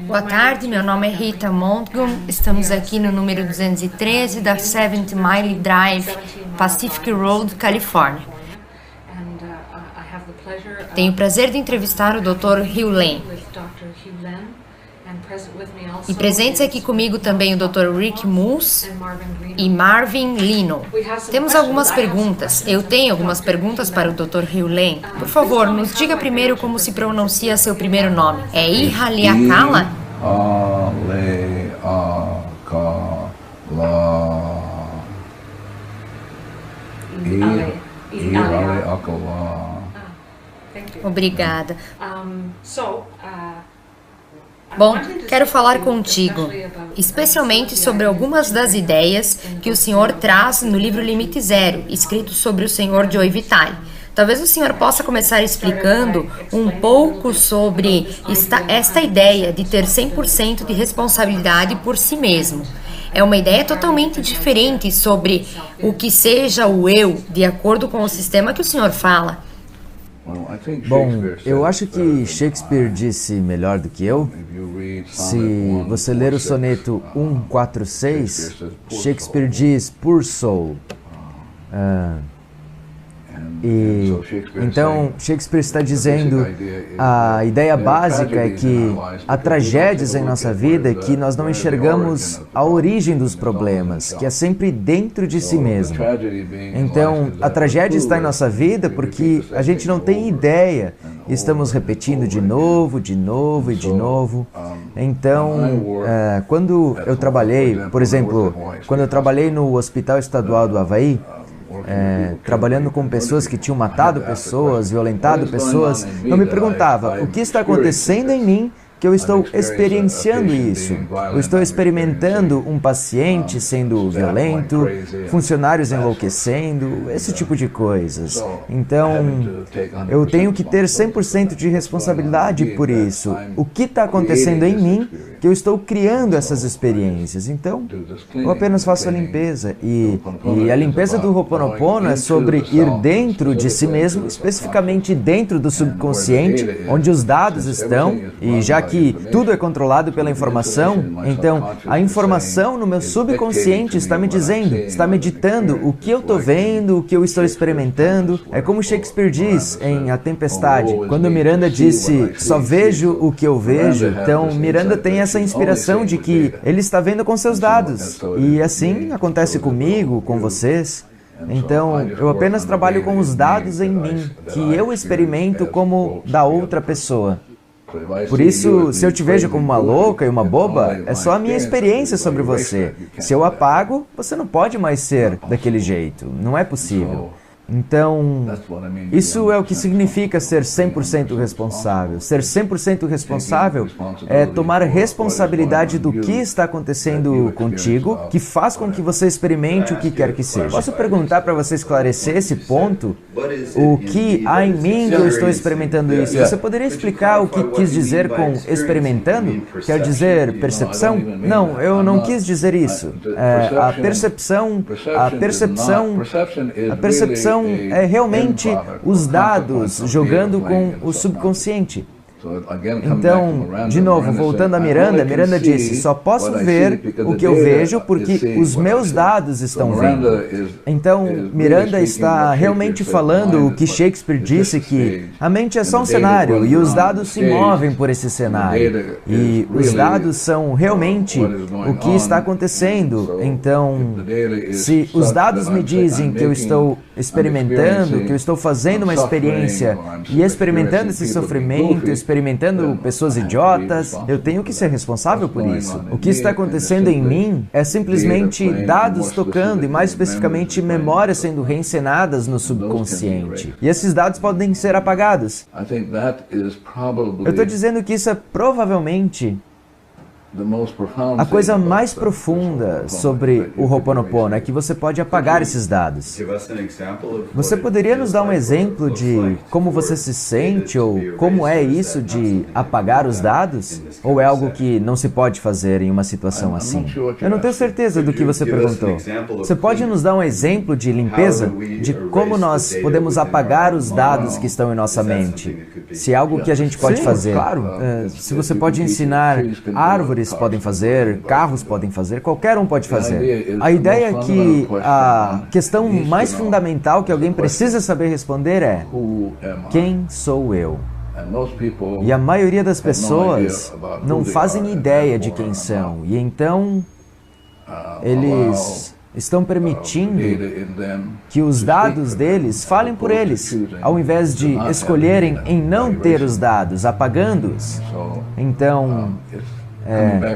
Boa tarde, meu nome é Rita Montgomery. Estamos aqui no número 213 da 70 Mile Drive, Pacific Road, Califórnia. Tenho o prazer de entrevistar o Dr. Hugh Len. E presentes aqui comigo também o Dr. Rick Moose e Marvin Lino. Temos algumas perguntas. Eu tenho algumas perguntas para o Dr. Hugh Len. Por favor, nos diga primeiro como se pronuncia seu primeiro nome. É Ihaleakala? Ihaleakala. Obrigada. Bom, quero falar contigo, especialmente sobre algumas das ideias que o senhor traz no livro Limite Zero, escrito sobre o senhor Joe Vitale. Talvez o senhor possa começar explicando um pouco sobre esta ideia de ter 100% de responsabilidade por si mesmo. É uma ideia totalmente diferente sobre o que seja o eu, de acordo com o sistema que o senhor fala. Bom, eu acho que Shakespeare disse melhor do que eu. Se você ler o soneto 146, Shakespeare diz poor soul. Então, Shakespeare está dizendo, a ideia básica é que há tragédias em nossa vida é que nós não enxergamos a origem dos problemas, que é sempre dentro de si mesmo. Então, a tragédia está em nossa vida porque a gente não tem ideia, estamos repetindo de novo, de novo e de novo. Então, quando eu trabalhei, por exemplo, quando eu trabalhei no Hospital Estadual do Havaí, trabalhando com pessoas que tinham matado pessoas, violentado pessoas, eu me perguntava, o que está acontecendo em mim que eu estou experienciando isso? Eu estou experimentando um paciente sendo violento, funcionários enlouquecendo, esse tipo de coisas. Então, eu tenho que ter 100% de responsabilidade por isso. O que está acontecendo em mim que eu estou criando essas experiências? Então, eu apenas faço a limpeza. E a limpeza do Ho'oponopono é sobre ir dentro de si mesmo, especificamente dentro do subconsciente, onde os dados estão, e já que tudo é controlado pela informação, então a informação no meu subconsciente está me dizendo, está me ditando o que eu estou vendo, o que eu estou experimentando. É como Shakespeare diz em A Tempestade, quando Miranda disse, só vejo o que eu vejo. Então Miranda tem essa inspiração de que ele está vendo com seus dados. E assim acontece comigo, com vocês. Então, eu apenas trabalho com os dados em mim, que eu experimento como da outra pessoa. Por isso, se eu te vejo como uma louca e uma boba, é só a minha experiência sobre você. Se eu apago, você não pode mais ser daquele jeito. Não é possível. Então, isso é o que significa ser 100% responsável. Ser 100% responsável é tomar responsabilidade do que está acontecendo contigo, que faz com que você experimente o que quer que seja. Posso perguntar para você esclarecer esse ponto? O que há em mim que eu estou experimentando isso? Você poderia explicar o que quis dizer com experimentando? Quer dizer percepção? Não, eu não quis dizer isso. A percepção é realmente os dados jogando com o subconsciente. Então, de novo, voltando a Miranda, Miranda disse, só posso ver o que eu vejo porque os meus dados estão vendo. Então, Miranda está realmente falando o que Shakespeare disse, que a mente é só um cenário e os dados se movem por esse cenário. E os dados são realmente o que está acontecendo. Então, se os dados me dizem que eu estou experimentando, que eu estou fazendo uma experiência e experimentando esse sofrimento, experimentando pessoas idiotas, eu tenho que ser responsável por isso. O que está acontecendo em mim é simplesmente dados tocando e, mais especificamente, memórias sendo reencenadas no subconsciente. E esses dados podem ser apagados. Eu estou dizendo que isso é provavelmente A coisa mais profunda sobre o Ho'oponopono é que você pode apagar esses dados. Você poderia nos dar um exemplo de como você se sente ou como é isso de apagar os dados? Ou é algo que não se pode fazer em uma situação assim? Eu não tenho certeza do que você perguntou. Você pode nos dar um exemplo de limpeza? De como nós podemos apagar os dados que estão em nossa mente? Se é algo que a gente pode fazer. Claro. Se você pode ensinar, árvores podem fazer, carros podem fazer, qualquer um pode fazer. A ideia é que a questão mais fundamental que alguém precisa saber responder é: quem sou eu? E a maioria das pessoas não fazem ideia de quem são. E então, eles estão permitindo que os dados deles falem por eles, ao invés de escolherem em não ter os dados, apagando-os. Então,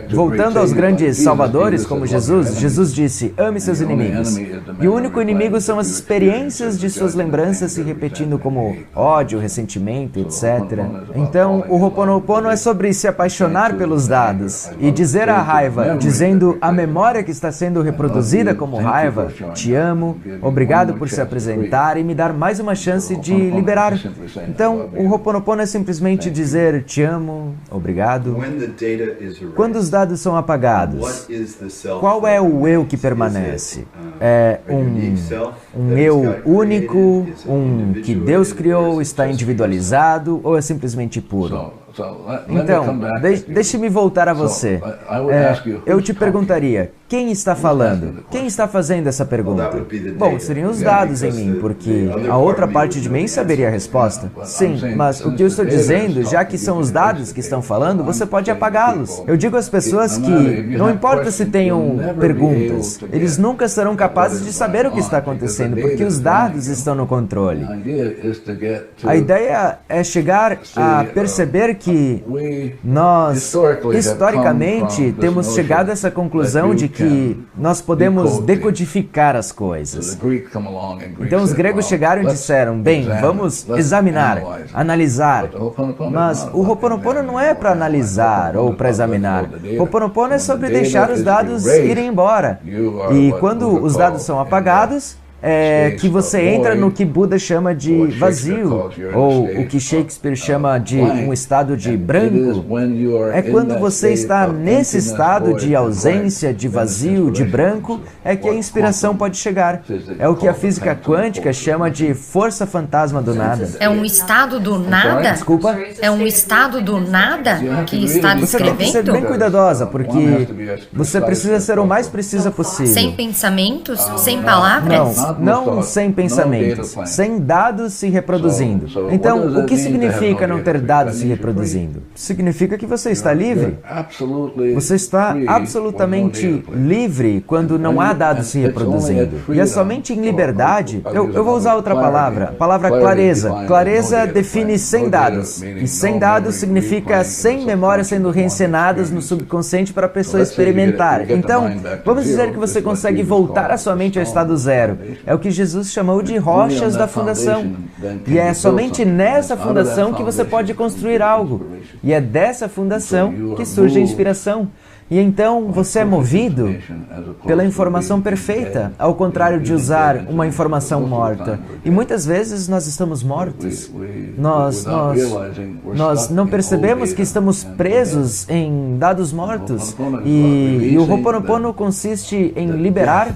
voltando aos grandes salvadores como Jesus, Jesus disse: ame seus inimigos. E o único inimigo são as experiências de suas lembranças se repetindo como ódio, ressentimento, etc. Então, o Ho'oponopono é sobre se apaixonar pelos dados e dizer à raiva, dizendo à memória que está sendo reproduzida como raiva: te amo, obrigado por se apresentar e me dar mais uma chance de liberar. Então, o Ho'oponopono é simplesmente dizer: te amo, obrigado. Quando os dados são apagados, qual é o eu que permanece? É um eu único, que Deus criou, está individualizado, ou é simplesmente puro? Então, deixe-me voltar a você. Eu te perguntaria, quem está falando? Quem está fazendo essa pergunta? Bom, seriam os dados em mim, porque a outra parte de mim saberia a resposta. Sim, mas o que eu estou dizendo, já que são os dados que estão falando, você pode apagá-los. Eu digo às pessoas que não importa se tenham perguntas, eles nunca serão capazes de saber o que está acontecendo, porque os dados estão no controle. A ideia é chegar a perceber que nós, historicamente, temos chegado a essa conclusão de que nós podemos decodificar as coisas. Então, os gregos chegaram e disseram: bem, vamos examinar, analisar. Mas o Ho'oponopono não é para analisar ou para examinar. O Ho'oponopono é sobre deixar os dados irem embora. E quando os dados são apagados, é que você entra no que Buda chama de vazio, ou o que Shakespeare chama de um estado de branco. É quando você está nesse estado de ausência, de vazio, de branco, é que a inspiração pode chegar. É o que a física quântica chama de força fantasma do nada. É um estado do nada? Desculpa? É um estado do nada que está descrevendo? Você tem que ser bem cuidadosa, porque você precisa ser o mais precisa possível. Sem pensamentos? Sem palavras? Não sem pensamentos, sem dados se reproduzindo. Então, o que significa não ter dados se reproduzindo? Significa que você está livre. Você está absolutamente livre quando não há dados se reproduzindo. E é somente em liberdade. Eu vou usar outra palavra, a palavra clareza. Clareza define sem dados. E sem dados significa sem memórias sendo reencenadas no subconsciente para a pessoa experimentar. Então, vamos dizer que você consegue voltar a sua mente ao estado zero. É o que Jesus chamou de rochas da fundação. E é somente nessa fundação que você pode construir algo. E é dessa fundação que surge a inspiração. E então você é movido pela informação perfeita, ao contrário de usar uma informação morta. E muitas vezes nós estamos mortos. Nós não percebemos que estamos presos em dados mortos. E o Ho'oponopono consiste em liberar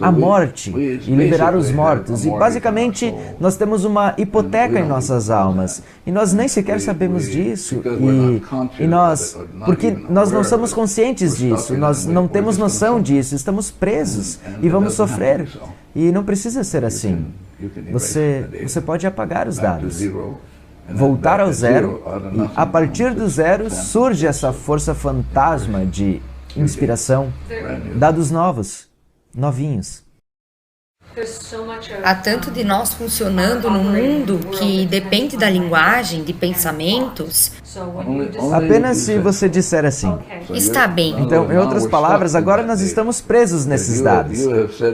a morte e liberar os mortos. E basicamente nós temos uma hipoteca em nossas almas. E nós nem sequer sabemos disso. Porque nós não somos conscientes disso, nós não temos noção disso, estamos presos e vamos sofrer. E não precisa ser assim. Você pode apagar os dados, voltar ao zero, e a partir do zero surge essa força fantasma de inspiração, dados novos, novinhos. Há tanto de nós funcionando no mundo que depende da linguagem, de pensamentos, Apenas se você disser assim. Está bem. Então, em outras palavras, agora nós estamos presos nesses dados.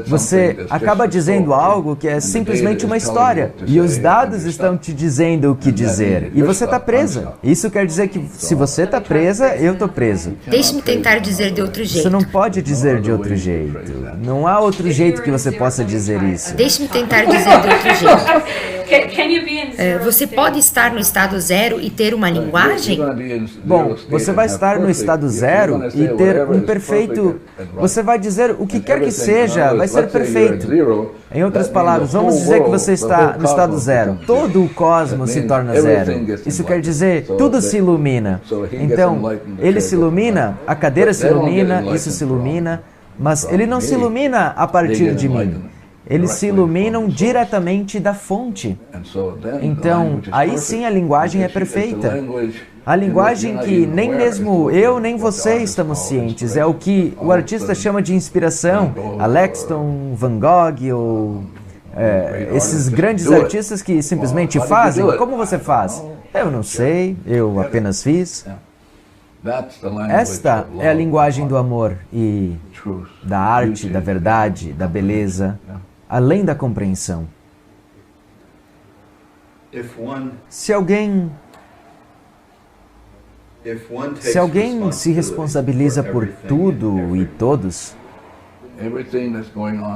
Você acaba dizendo algo que é simplesmente uma história, e os dados estão te dizendo o que dizer, e você está presa. Isso quer dizer que se você está presa, eu estou preso. Deixe-me tentar dizer de outro jeito. Você não pode dizer de outro jeito. Não há outro jeito que você possa dizer isso. Deixe-me tentar dizer de outro jeito. Você pode estar no estado zero e ter uma linguagem? Bom, você vai estar no estado zero e ter um perfeito... Você vai dizer o que quer que seja, vai ser perfeito. Em outras palavras, vamos dizer que você está no estado zero. Todo o cosmos se torna zero. Isso quer dizer, tudo se ilumina. Então, ele se ilumina, a cadeira se ilumina, isso se ilumina, mas ele não se ilumina a partir de mim. Eles se iluminam diretamente da fonte. Então, aí sim a linguagem é perfeita. A linguagem que nem mesmo eu nem você estamos cientes. É o que o artista chama de inspiração. Alexton, Van Gogh ou esses grandes artistas que simplesmente fazem. Como você faz? Eu não sei, eu apenas fiz. Esta é a linguagem do amor e da arte, da verdade, da beleza, além da compreensão. Se alguém se responsabiliza por tudo e todos,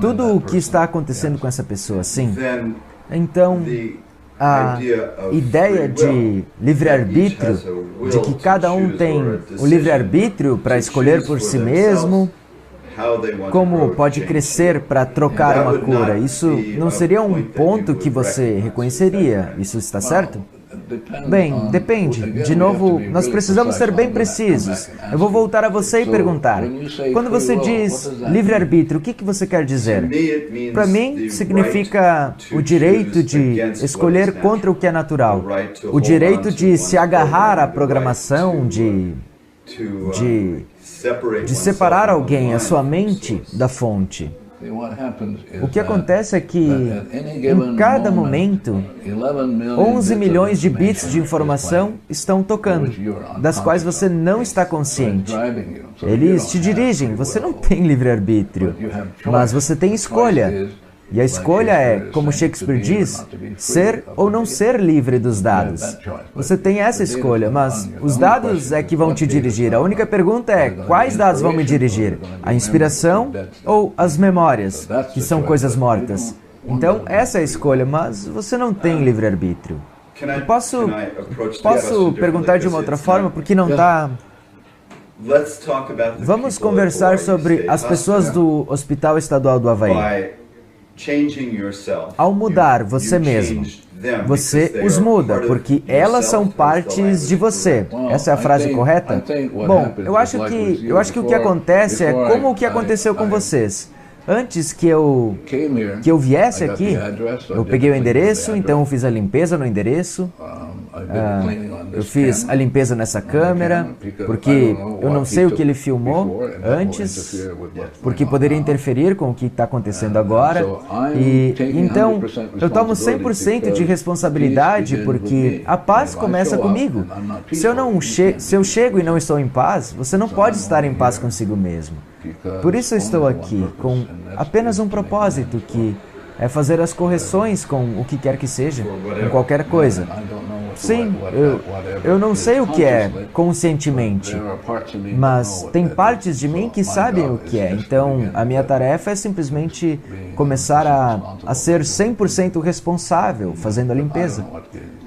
tudo o que está acontecendo com essa pessoa, sim, então a ideia de livre-arbítrio, de que cada um tem o livre-arbítrio para escolher por si mesmo, como pode crescer para trocar uma cura, isso não seria um ponto que você reconheceria, isso está certo? Bem, depende. De novo, nós precisamos ser bem precisos. Eu vou voltar a você e perguntar. Quando você diz livre-arbítrio, o que você quer dizer? Para mim, significa o direito de escolher contra o que é natural. O direito de se agarrar à programação, de separar alguém, a sua mente, da fonte. O que acontece é que, em cada momento, 11 milhões de bits de informação estão tocando, das quais você não está consciente. Eles te dirigem, você não tem livre-arbítrio, mas você tem escolha. E a escolha é, como Shakespeare diz, ser ou não ser livre dos dados. Você tem essa escolha, mas os dados é que vão te dirigir. A única pergunta é, quais dados vão me dirigir? A inspiração ou as memórias, que são coisas mortas? Então, essa é a escolha, mas você não tem livre-arbítrio. Eu posso perguntar de uma outra forma, porque não está... Vamos conversar sobre as pessoas do Hospital Estadual do Havaí. Ao mudar você mesmo, você os muda, porque elas são partes de você. Essa é a frase correta? Bom, eu acho que o que acontece é como o que aconteceu com vocês. Antes que eu viesse aqui, eu peguei o endereço, então eu fiz a limpeza no endereço. Eu fiz a limpeza nessa câmera, porque eu não sei o que ele filmou antes, porque poderia interferir com o que está acontecendo agora. E então, eu tomo 100% de responsabilidade, porque a paz começa comigo. Se eu chego e não estou em paz, você não pode estar em paz consigo mesmo. Por isso eu estou aqui, com apenas um propósito, que é fazer as correções com o que quer que seja, com qualquer coisa. Sim, eu não sei o que é conscientemente, mas tem partes de mim que sabem o que é. Então, a minha tarefa é simplesmente começar a ser 100% responsável, fazendo a limpeza.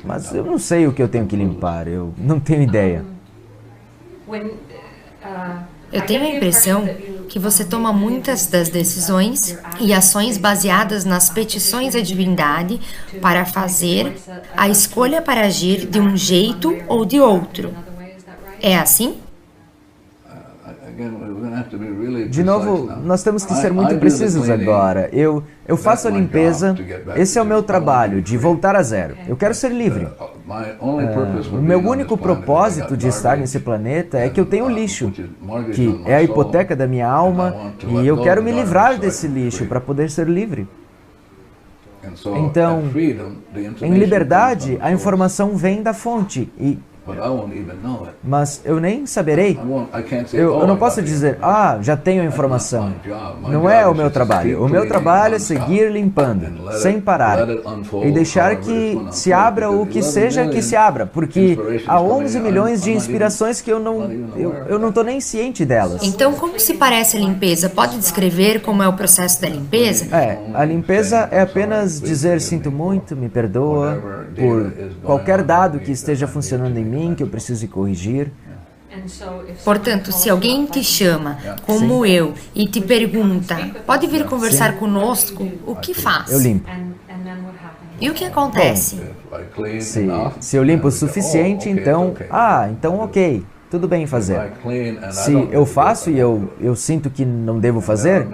Mas eu não sei o que eu tenho que limpar, eu não tenho ideia. Eu tenho a impressão que você toma muitas das decisões e ações baseadas nas petições à divindade para fazer a escolha para agir de um jeito ou de outro. É assim? De novo, nós temos que ser muito precisos agora. Eu faço a limpeza, esse é o meu trabalho, de voltar a zero. Eu quero ser livre. O meu único propósito de estar nesse planeta é que eu tenho lixo, que é a hipoteca da minha alma, e eu quero me livrar desse lixo para poder ser livre. Então, em liberdade, a informação vem da fonte, e Mas eu nem saberei. Eu não posso dizer, já tenho a informação. Não é o meu trabalho. O meu trabalho é seguir limpando, sem parar. E deixar que se abra o que seja que se abra. Porque há 11 milhões de inspirações que eu não estou nem ciente delas. Então, como se parece a limpeza? Pode descrever como é o processo da limpeza? A limpeza é apenas dizer sinto muito, me perdoa, por qualquer dado que esteja funcionando em mim, que eu preciso corrigir. Portanto, se alguém te chama, como eu, e te pergunta, pode vir conversar conosco, o que faz? Eu limpo. E o que acontece? Se eu limpo o suficiente, então ok, tudo bem fazer. Se eu faço e eu sinto que não devo fazer,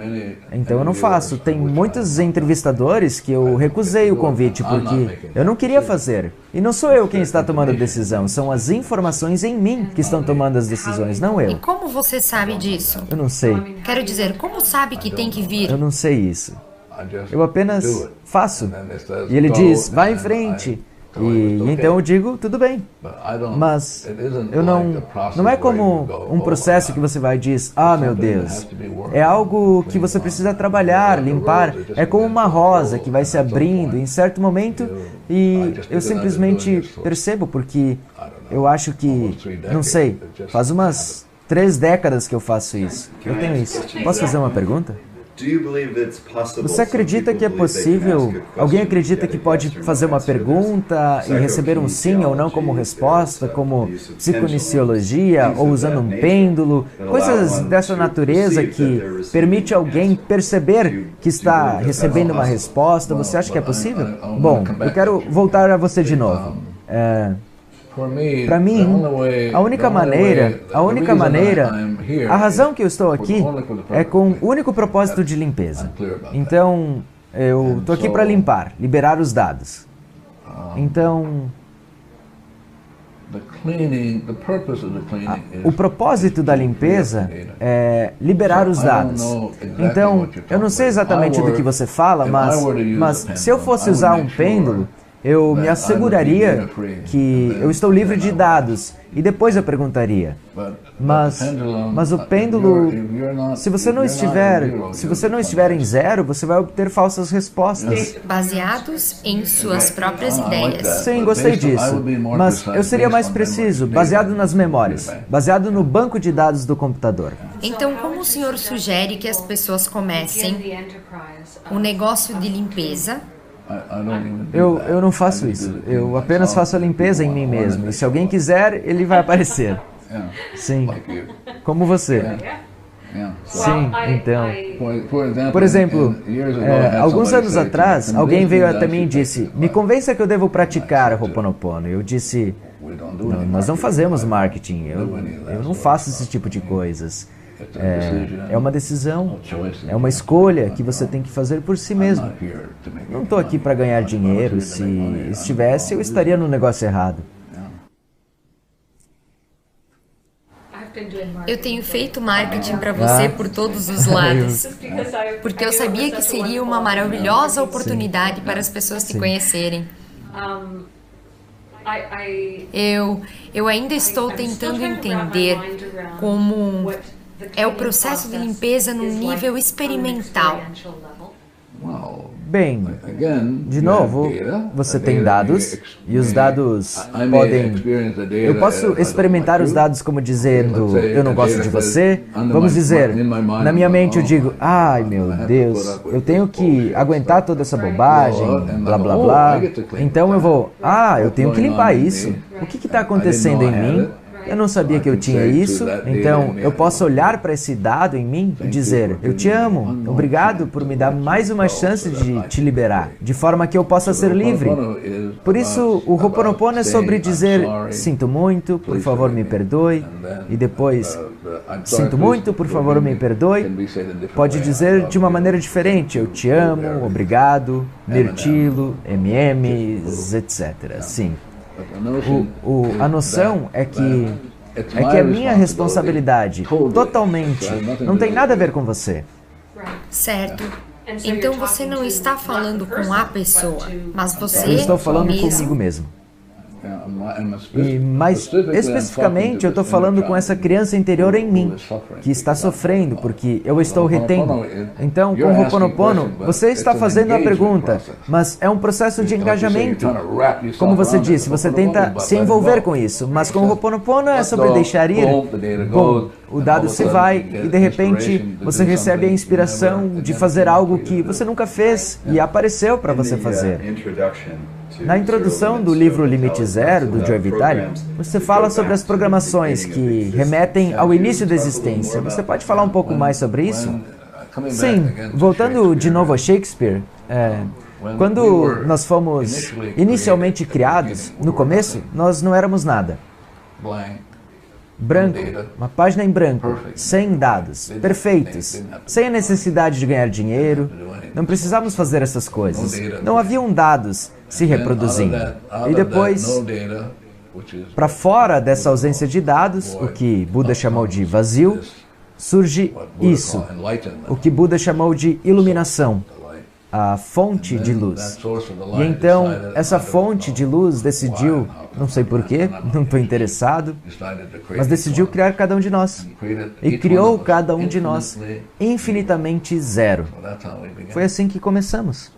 então eu não faço. Tem muitos entrevistadores que eu recusei o convite porque eu não queria fazer. E não sou eu quem está tomando a decisão, são as informações em mim que estão tomando as decisões, não eu. E como você sabe disso? Eu não sei. Quero dizer, como sabe que tem que vir? Eu não sei isso. Eu apenas faço. E ele diz, vai em frente. E então eu digo, tudo bem. Mas eu não é como um processo que você vai e diz, meu Deus. É algo que você precisa trabalhar, limpar. É como uma rosa que vai se abrindo em certo momento e eu simplesmente percebo porque eu acho que, não sei, faz umas 3 décadas que eu faço isso. Eu tenho isso. Posso fazer uma pergunta? Você acredita que é possível? Alguém acredita que pode fazer uma pergunta e receber um sim ou não como resposta, como psiconiciologia ou usando um pêndulo, coisas dessa natureza que permite alguém perceber que está recebendo uma resposta? Você acha que é possível? Bom, eu quero voltar a você de novo. Para mim, a única maneira, a razão que eu estou aqui é com o único propósito de limpeza. Então, eu estou aqui para limpar, liberar os dados. Então, o propósito da limpeza é liberar os dados. Então, eu não sei exatamente do que você fala, mas se eu fosse usar um pêndulo, eu me asseguraria que eu estou livre de dados e depois eu perguntaria. Mas o pêndulo, se você não estiver em zero, você vai obter falsas respostas. Baseados em suas próprias ideias. Sim, gostei disso. Mas eu seria mais preciso, baseado nas memórias, baseado no banco de dados do computador. Então, como o senhor sugere que as pessoas comecem o negócio de limpeza? Eu não faço isso. Eu apenas faço a limpeza em mim mesmo. E se alguém quiser, ele vai aparecer. Sim. Como você. Sim, então. Por exemplo, alguns anos atrás, alguém veio até mim e disse, me convença que eu devo praticar Ho'oponopono. Eu disse, nós não fazemos marketing. Eu não faço esse tipo de coisas. É uma decisão, é uma escolha que você tem que fazer por si mesmo. Não estou aqui para ganhar dinheiro. Se estivesse, eu estaria no negócio errado. Eu tenho feito marketing para você por todos os lados, porque eu sabia que seria uma maravilhosa oportunidade para as pessoas te conhecerem. Eu ainda estou tentando entender como é o processo de limpeza num nível experimental. Bem, de novo, você tem dados e os dados podem... Eu posso experimentar os dados como dizendo, eu não gosto de você. Vamos dizer, na minha mente eu digo, ai meu Deus, eu tenho que aguentar toda essa bobagem, blá blá blá. Então eu vou, eu tenho que limpar isso. O que está acontecendo em mim? Eu não sabia que eu tinha isso, então eu posso olhar para esse dado em mim e dizer, eu te amo, obrigado por me dar mais uma chance de te liberar, de forma que eu possa ser livre. Por isso, o Ho'oponopono é sobre dizer, sinto muito, por favor me perdoe, e depois, sinto muito, por favor me perdoe. Pode dizer de uma maneira diferente, eu te amo, obrigado, mirtilo, etc. Sim. A noção é que é minha responsabilidade, totalmente. Não tem nada a ver com você. Certo. Então você não está falando com a pessoa, mas você Eu estou falando mesmo. comigo mesmo. E mais especificamente, eu estou falando com essa criança interior em mim, que está sofrendo, porque eu estou retendo. Então, com o Ho'oponopono, você está fazendo a pergunta, mas é um processo de engajamento. Como você disse, você tenta se envolver com isso, mas com o Ho'oponopono é sobre deixar ir. Bom, o dado se vai e de repente você recebe a inspiração de fazer algo que você nunca fez e apareceu para você fazer. Na introdução do livro Limite Zero, do Joe Vitale, você fala sobre as programações que remetem ao início da existência. Você pode falar um pouco mais sobre isso? Sim, voltando de novo a Shakespeare, quando nós fomos inicialmente criados, no começo, nós não éramos nada. Branco, uma página em branco, sem dados, perfeitos, sem a necessidade de ganhar dinheiro, não precisávamos fazer essas coisas. Não haviam dados se reproduzindo. E depois, para fora dessa ausência de dados, o que Buda chamou de vazio, surge isso, o que Buda chamou de iluminação, a fonte de luz. E então, essa fonte de luz decidiu, não sei porquê, não estou interessado, mas decidiu criar cada um de nós. E criou cada um de nós infinitamente zero. Foi assim que começamos.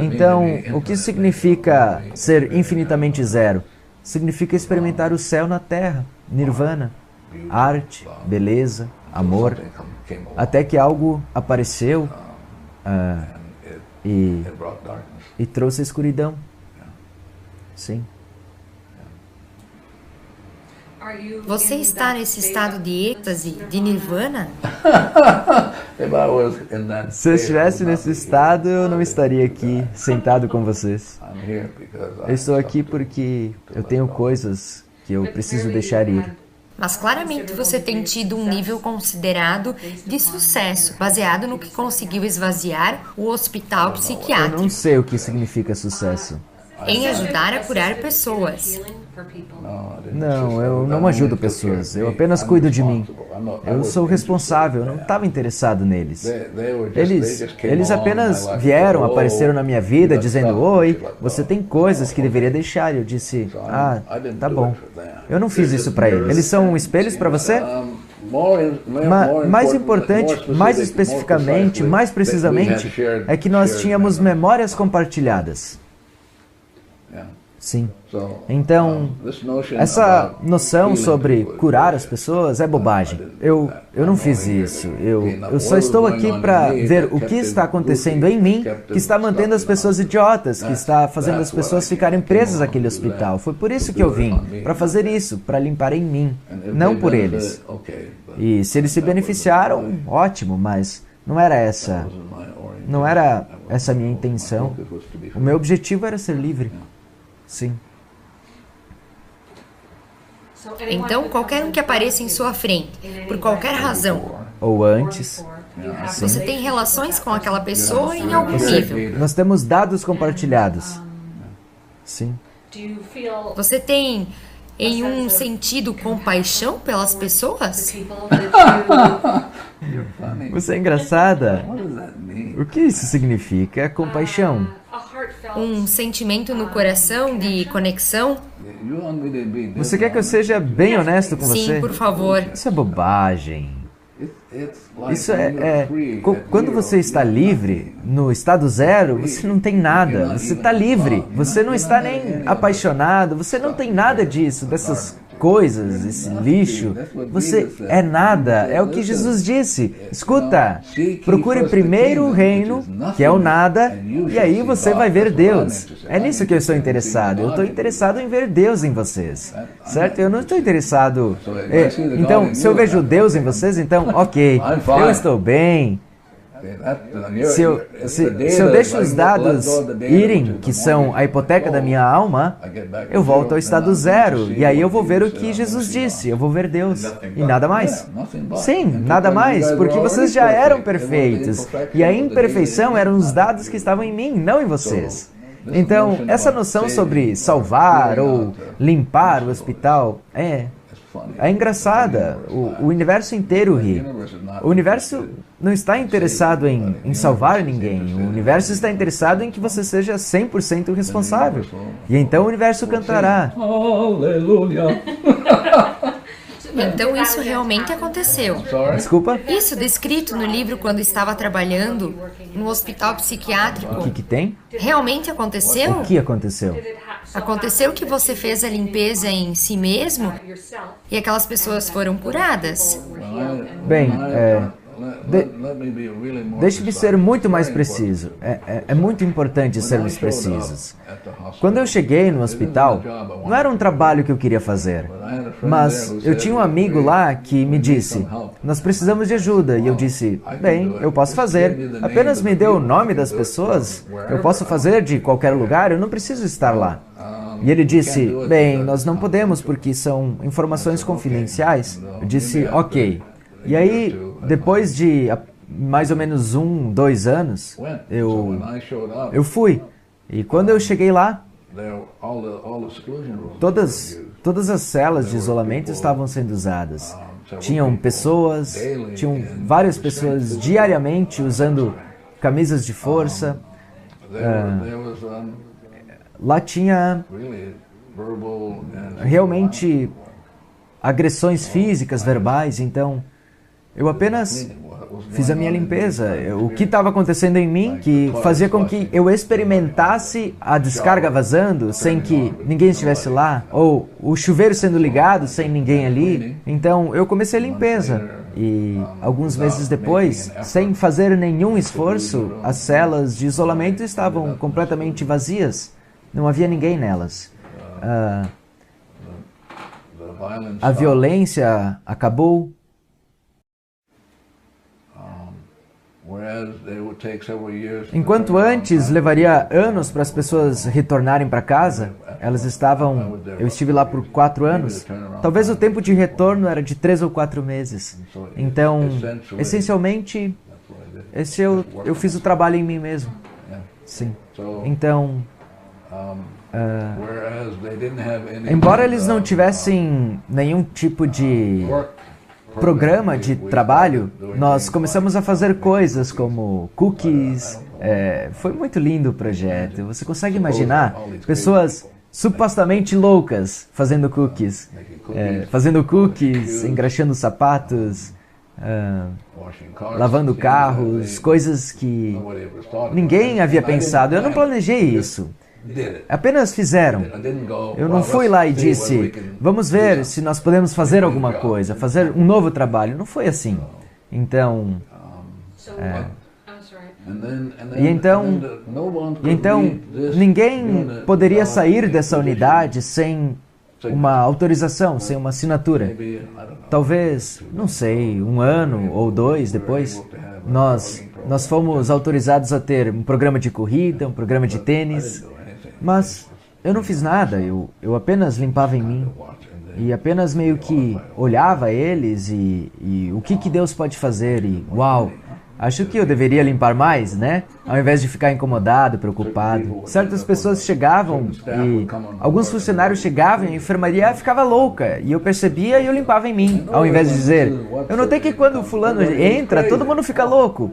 Então, o que significa ser infinitamente zero? Significa experimentar o céu na Terra, nirvana, arte, beleza, amor, até que algo apareceu e trouxe a escuridão. Sim. Você está nesse estado de êxtase, de nirvana? Se eu estivesse nesse estado, eu não estaria aqui sentado com vocês. Eu estou aqui porque eu tenho coisas que eu preciso deixar ir. Mas claramente você tem tido um nível considerado de sucesso, baseado no que conseguiu esvaziar o hospital psiquiátrico. Eu não sei o que significa sucesso. Em ajudar a curar pessoas. Não, eu não ajudo pessoas, eu apenas cuido de mim. Eu sou responsável, eu não estava interessado neles. Eles apenas vieram, apareceram na minha vida dizendo, oi, você tem coisas que deveria deixar. E eu disse, tá bom. Eu não fiz isso para eles. Eles são espelhos para você? Mais importante, mais especificamente, mais precisamente, é que nós tínhamos memórias compartilhadas. Sim. Então, essa noção sobre curar as pessoas é bobagem. Eu não fiz isso. Eu só estou aqui para ver o que está acontecendo em mim, que está mantendo as pessoas idiotas, que está fazendo as pessoas ficarem presas àquele hospital. Foi por isso que eu vim, para fazer isso, para limpar em mim, não por eles. E se eles se beneficiaram, ótimo, mas não era essa a minha intenção. O meu objetivo era ser livre. Sim. Então, qualquer um que apareça em sua frente, por qualquer razão, ou antes, você tem relações com aquela pessoa em algum nível. Nós temos dados compartilhados. Sim. Você tem, em um sentido, compaixão pelas pessoas? Você é engraçada. O que isso significa? Compaixão. Um sentimento no coração de conexão? Você quer que eu seja bem honesto com você? Sim, por favor. Isso é bobagem. Isso quando você está livre, no estado zero, você não tem nada. Você está livre. Você não está nem apaixonado. Você não tem nada disso, dessas coisas, esse lixo. Você é nada. É o que Jesus disse. Escuta, procure primeiro o reino, que é o nada, e aí você vai ver Deus. É nisso que eu estou interessado. Eu estou interessado em ver Deus em vocês. Certo? Eu não estou interessado... Então, se eu vejo Deus em vocês, então, ok, eu estou bem. Se eu deixo os dados irem, que são a hipoteca da minha alma, eu volto ao estado zero. E aí eu vou ver o que Jesus disse. Eu vou ver Deus. E nada mais. Sim, nada mais. Porque vocês já eram perfeitos. E a imperfeição eram os dados que estavam em mim, não em vocês. Então, essa noção sobre salvar ou limpar o hospital é engraçada. O universo inteiro ri. O universo não está interessado em salvar ninguém. O universo está interessado em que você seja 100% responsável. E então o universo cantará. Aleluia. Então isso realmente aconteceu. Desculpa? Isso descrito no livro quando estava trabalhando no hospital psiquiátrico, O que tem? realmente aconteceu? O que aconteceu? Aconteceu que você fez a limpeza em si mesmo e aquelas pessoas foram curadas? Bem, deixe-me ser muito mais preciso. É muito importante sermos precisos. Quando eu cheguei no hospital, não era um trabalho que eu queria fazer, mas eu tinha um amigo lá que me disse, nós precisamos de ajuda, e eu disse, bem, eu posso fazer, apenas me dê o nome das pessoas, eu posso fazer de qualquer lugar, eu não preciso estar lá. E ele disse, bem, nós não podemos porque são informações confidenciais. Eu disse, ok. E aí, depois de mais ou menos 2 anos, eu fui. E quando eu cheguei lá, todas as celas de isolamento estavam sendo usadas. Tinham várias pessoas diariamente usando camisas de força. Lá tinha realmente agressões físicas, verbais, então eu apenas fiz a minha limpeza. O que estava acontecendo em mim que fazia com que eu experimentasse a descarga vazando sem que ninguém estivesse lá, ou o chuveiro sendo ligado sem ninguém ali. Então eu comecei a limpeza. E alguns meses depois, sem fazer nenhum esforço, as celas de isolamento estavam completamente vazias. Não havia ninguém nelas. A violência acabou. Enquanto antes levaria anos para as pessoas retornarem para casa, eu estive lá por 4 anos, talvez o tempo de retorno era de 3 ou 4 meses. Então, essencialmente, eu fiz o trabalho em mim mesmo. Sim. Então, embora eles não tivessem nenhum tipo de programa de trabalho, nós começamos a fazer coisas como cookies. Foi muito lindo o projeto. Você consegue imaginar pessoas supostamente loucas fazendo cookies, engraxando sapatos, lavando carros, coisas que ninguém havia pensado. Eu não planejei isso. Apenas fizeram. Eu não fui lá e disse, vamos ver se nós podemos fazer alguma coisa, fazer um novo trabalho. Não foi assim. Então, ninguém poderia sair dessa unidade sem uma autorização, sem uma assinatura. Talvez, não sei, 1 ano ou 2 depois, nós fomos autorizados a ter um programa de corrida, um programa de tênis. Mas eu não fiz nada, eu apenas limpava em mim e apenas meio que olhava eles e o que Deus pode fazer e uau, acho que eu deveria limpar mais, né? Ao invés de ficar incomodado, preocupado. Certas pessoas chegavam e alguns funcionários chegavam e a enfermaria ficava louca e eu percebia e eu limpava em mim, ao invés de dizer, eu notei que quando o fulano entra, todo mundo fica louco.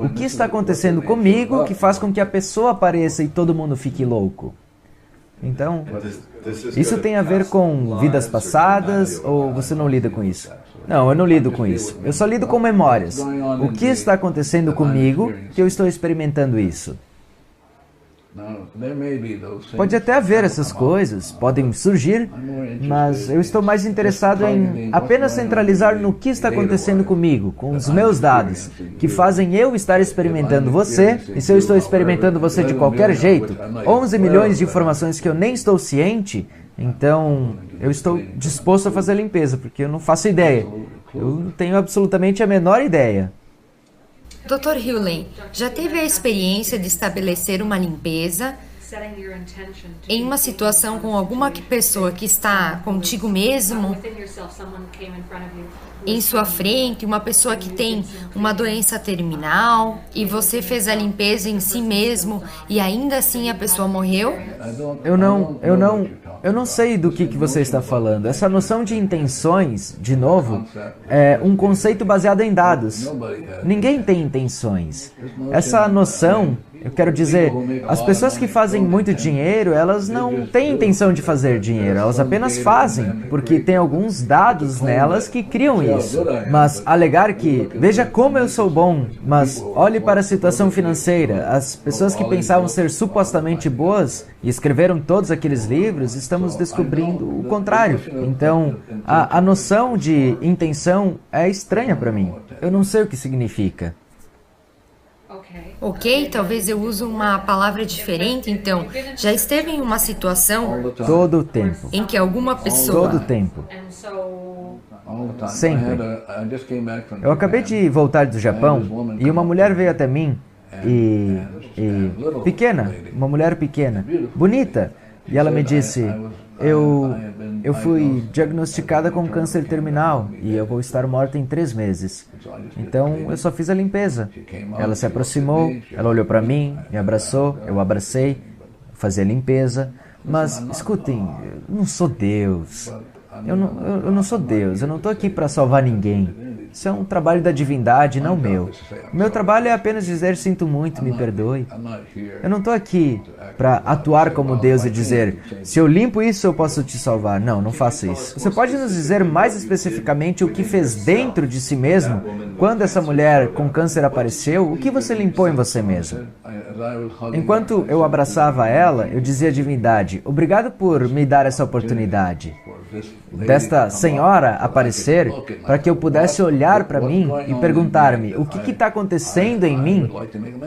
O que está acontecendo comigo que faz com que a pessoa apareça e todo mundo fique louco? Então, isso tem a ver com vidas passadas ou você não lida com isso? Não, eu não lido com isso. Eu só lido com memórias. O que está acontecendo comigo que eu estou experimentando isso? Pode até haver essas coisas, podem surgir, mas eu estou mais interessado em apenas centralizar no que está acontecendo comigo, com os meus dados, que fazem eu estar experimentando você, e se eu estou experimentando você de qualquer jeito, 11 milhões de informações que eu nem estou ciente, então eu estou disposto a fazer a limpeza, porque eu não faço ideia. Eu não tenho absolutamente a menor ideia. Dr. Hewley, já teve a experiência de estabelecer uma limpeza em uma situação com alguma pessoa que está contigo mesmo, em sua frente, uma pessoa que tem uma doença terminal, e você fez a limpeza em si mesmo e ainda assim a pessoa morreu? Eu não sei do que você está falando. Essa noção de intenções, de novo, é um conceito baseado em dados. Ninguém tem intenções. Essa noção, eu quero dizer, as pessoas que fazem muito dinheiro, elas não têm intenção de fazer dinheiro, elas apenas fazem, porque tem alguns dados nelas que criam isso. Mas alegar que, veja como eu sou bom, mas olhe para a situação financeira, as pessoas que pensavam ser supostamente boas e escreveram todos aqueles livros, estamos descobrindo o contrário. Então, a noção de intenção é estranha para mim. Eu não sei o que significa. Ok, talvez eu use uma palavra diferente, então. Já esteve em uma situação Todo o tempo. em que alguma pessoa... Todo o tempo. Sempre. Eu acabei de voltar do Japão e uma mulher veio até mim pequena, uma mulher pequena, bonita, e ela me disse, eu fui diagnosticada com câncer terminal e eu vou estar morta em 3 meses. Então eu só fiz a limpeza. Ela se aproximou, ela olhou para mim, me abraçou, eu abracei, fazia a limpeza. Mas escutem, eu não sou Deus. Eu não sou Deus, eu não estou aqui para salvar ninguém. Isso é um trabalho da divindade, não meu. O meu trabalho é apenas dizer, sinto muito, me perdoe. Eu não estou aqui para atuar como Deus e dizer, se eu limpo isso, eu posso te salvar. Não, não faço isso. Você pode nos dizer mais especificamente o que fez dentro de si mesmo quando essa mulher com câncer apareceu? O que você limpou em você mesmo? Enquanto eu abraçava ela, eu dizia à divindade, obrigado por me dar essa oportunidade desta senhora aparecer para que eu pudesse olhar para mim e perguntar-me o que está acontecendo em mim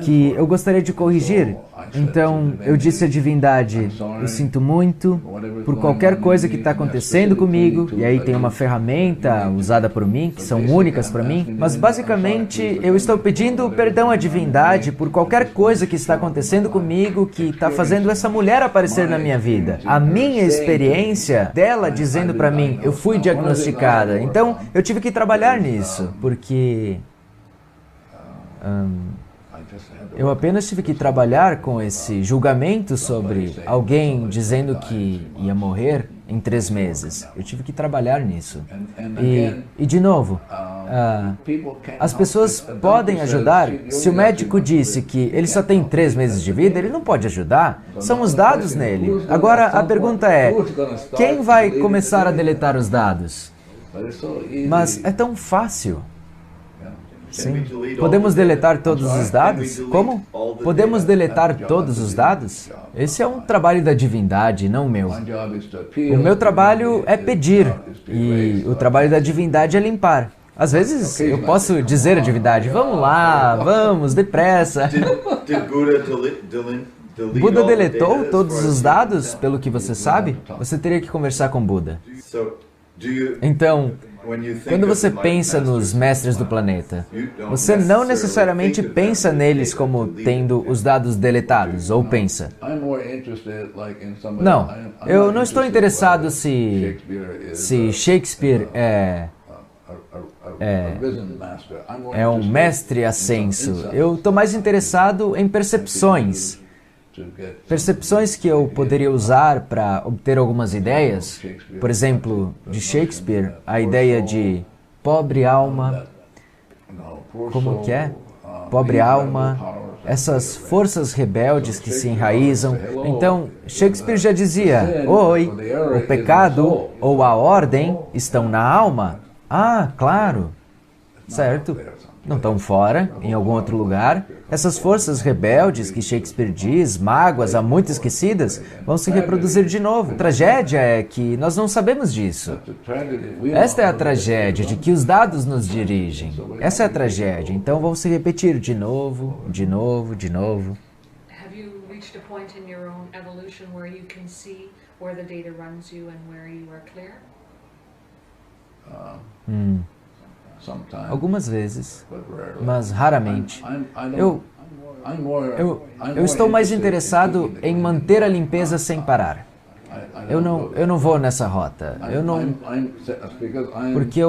que eu gostaria de corrigir. Então eu disse à divindade, eu sinto muito por qualquer coisa que está acontecendo comigo, e aí tem uma ferramenta usada por mim, que são únicas para mim, mas basicamente eu estou pedindo perdão à divindade por qualquer coisa que está acontecendo comigo que está fazendo essa mulher aparecer na minha vida. A minha experiência dela dizendo para mim, eu fui diagnosticada, então eu tive que trabalhar nisso, porque eu apenas tive que trabalhar com esse julgamento sobre alguém dizendo que ia morrer em 3 meses. Eu tive que trabalhar nisso. E de novo, as pessoas podem ajudar. Se o médico disse que ele só tem 3 meses de vida, ele não pode ajudar. São os dados nele. Agora, a pergunta é, quem vai começar a deletar os dados? Mas é tão fácil. Sim. Podemos deletar todos os dados? Como? Podemos deletar todos os dados? Esse é um trabalho da divindade, não o meu. O meu trabalho é pedir, e o trabalho da divindade é limpar. Às vezes eu posso dizer à divindade, vamos lá, vamos, depressa. Buda deletou todos os dados, pelo que você sabe? Você teria que conversar com Buda. Então, quando você pensa nos mestres do planeta, você não necessariamente pensa neles como tendo os dados deletados, ou pensa? Não, eu não estou interessado se Shakespeare é um mestre ascenso. Eu estou mais interessado em percepções. Percepções que eu poderia usar para obter algumas ideias, por exemplo, de Shakespeare, a ideia de pobre alma, como que é? Pobre alma, essas forças rebeldes que se enraizam. Então, Shakespeare já dizia, oi, o pecado ou a ordem estão na alma. Ah, claro, certo. Não estão fora, em algum outro lugar. Essas forças rebeldes que Shakespeare diz, mágoas há muito esquecidas, vão se reproduzir de novo. A tragédia é que nós não sabemos disso. Esta é a tragédia de que os dados nos dirigem. Essa é a tragédia. Então vão se repetir de novo, de novo, de novo. Have you reached a point in your own evolution where you can see where the data runs you and where you are clear? Algumas vezes, mas raramente. Eu estou mais interessado em manter a limpeza sem parar. Eu não vou nessa rota. Porque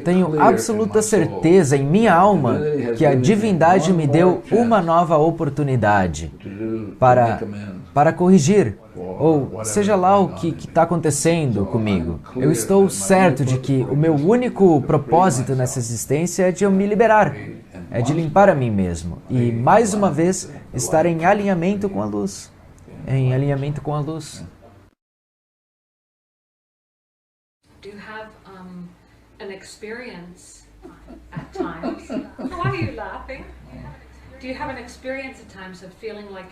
Tenho absoluta certeza em minha alma que a divindade me deu uma nova oportunidade para corrigir, ou seja lá o que está acontecendo comigo. Eu estou certo de que o meu único propósito nessa existência é de eu me liberar, é de limpar a mim mesmo e, mais uma vez, estar em alinhamento com a luz. Em alinhamento com a luz. Do you have an experience at times? Why are you laughing? Do you have an experience at times of feeling like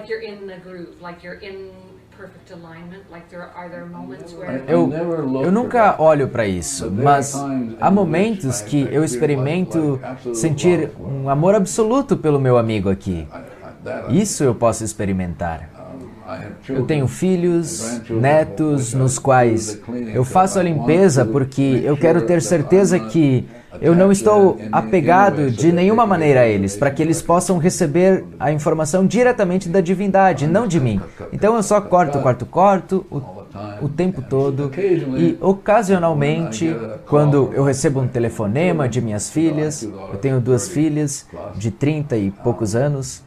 you're in the groove, like you're in perfect alignment? Like are there moments where Eu nunca olho para isso, mas há momentos que eu experimento sentir um amor absoluto pelo meu amigo aqui. Isso eu posso experimentar. Eu tenho filhos, netos, nos quais eu faço a limpeza porque eu quero ter certeza que eu não estou apegado de nenhuma maneira a eles, para que eles possam receber a informação diretamente da divindade, não de mim. Então eu só corto o tempo todo e ocasionalmente, quando eu recebo um telefonema de minhas filhas, eu tenho 2 filhas de 30 e poucos anos,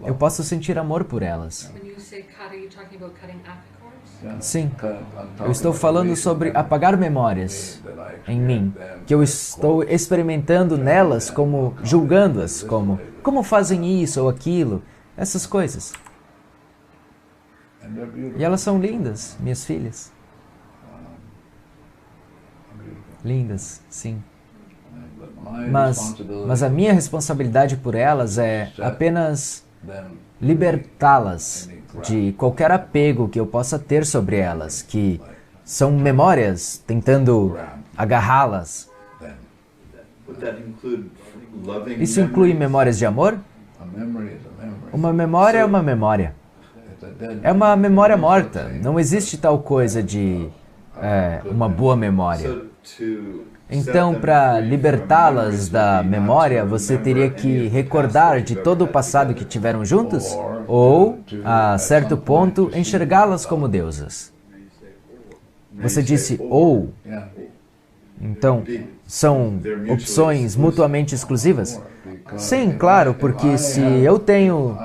eu posso sentir amor por elas. Sim, eu estou falando sobre apagar memórias em mim, que eu estou experimentando nelas como julgando-as, como fazem isso ou aquilo, essas coisas. E elas são lindas, minhas filhas. Lindas, sim. Mas a minha responsabilidade por elas é apenas libertá-las de qualquer apego que eu possa ter sobre elas, que são memórias tentando agarrá-las. Isso inclui memórias de amor? Uma memória é uma memória. É uma memória morta. Não existe tal coisa de uma boa memória. Então, para libertá-las da memória, você teria que recordar de todo o passado que tiveram juntos? Ou, a certo ponto, enxergá-las como deusas? Você disse ou? Então, são opções mutuamente exclusivas? Sim, claro, porque se eu tenho,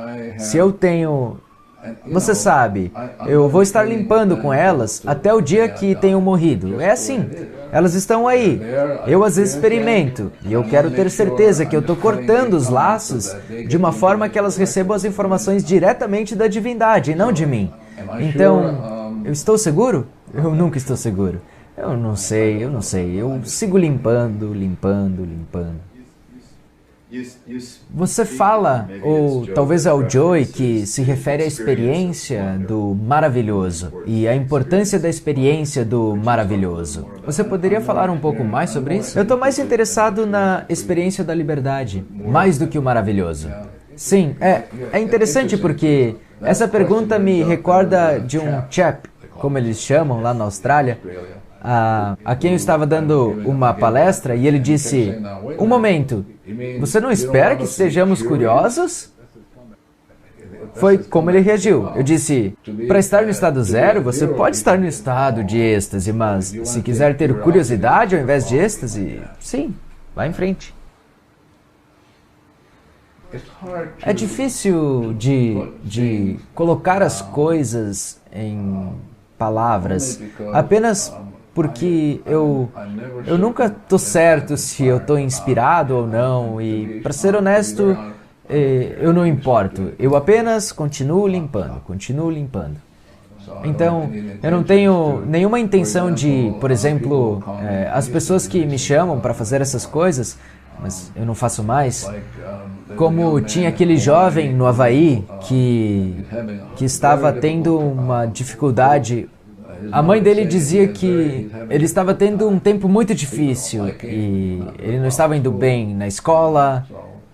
você sabe, eu vou estar limpando com elas até o dia que tenham morrido. É assim. Elas estão aí. Eu as experimento. E eu quero ter certeza que eu estou cortando os laços de uma forma que elas recebam as informações diretamente da divindade e não de mim. Então, eu estou seguro? Eu nunca estou seguro. Eu não sei. Eu sigo limpando. Você fala, ou talvez ao Joey, que se refere à experiência do maravilhoso e à importância da experiência do maravilhoso. Você poderia falar um pouco mais sobre isso? Eu estou mais interessado na experiência da liberdade, mais do que o maravilhoso. Sim, é interessante porque essa pergunta me recorda de um chap, como eles chamam lá na Austrália, a quem eu estava dando uma palestra, e ele disse: um momento, você não espera que sejamos curiosos? Foi como ele reagiu. Eu disse: para estar no estado zero, você pode estar no estado de êxtase, mas se quiser ter curiosidade ao invés de êxtase, sim, vá em frente. É difícil de colocar as coisas em palavras, apenas porque eu nunca estou certo se eu estou inspirado ou não, e, para ser honesto, eu não importo. Eu apenas continuo limpando. Então, eu não tenho nenhuma intenção de, por exemplo, as pessoas que me chamam para fazer essas coisas, mas eu não faço mais, como tinha aquele jovem no Havaí que estava tendo uma dificuldade. A mãe dele dizia que ele estava tendo um tempo muito difícil e ele não estava indo bem na escola.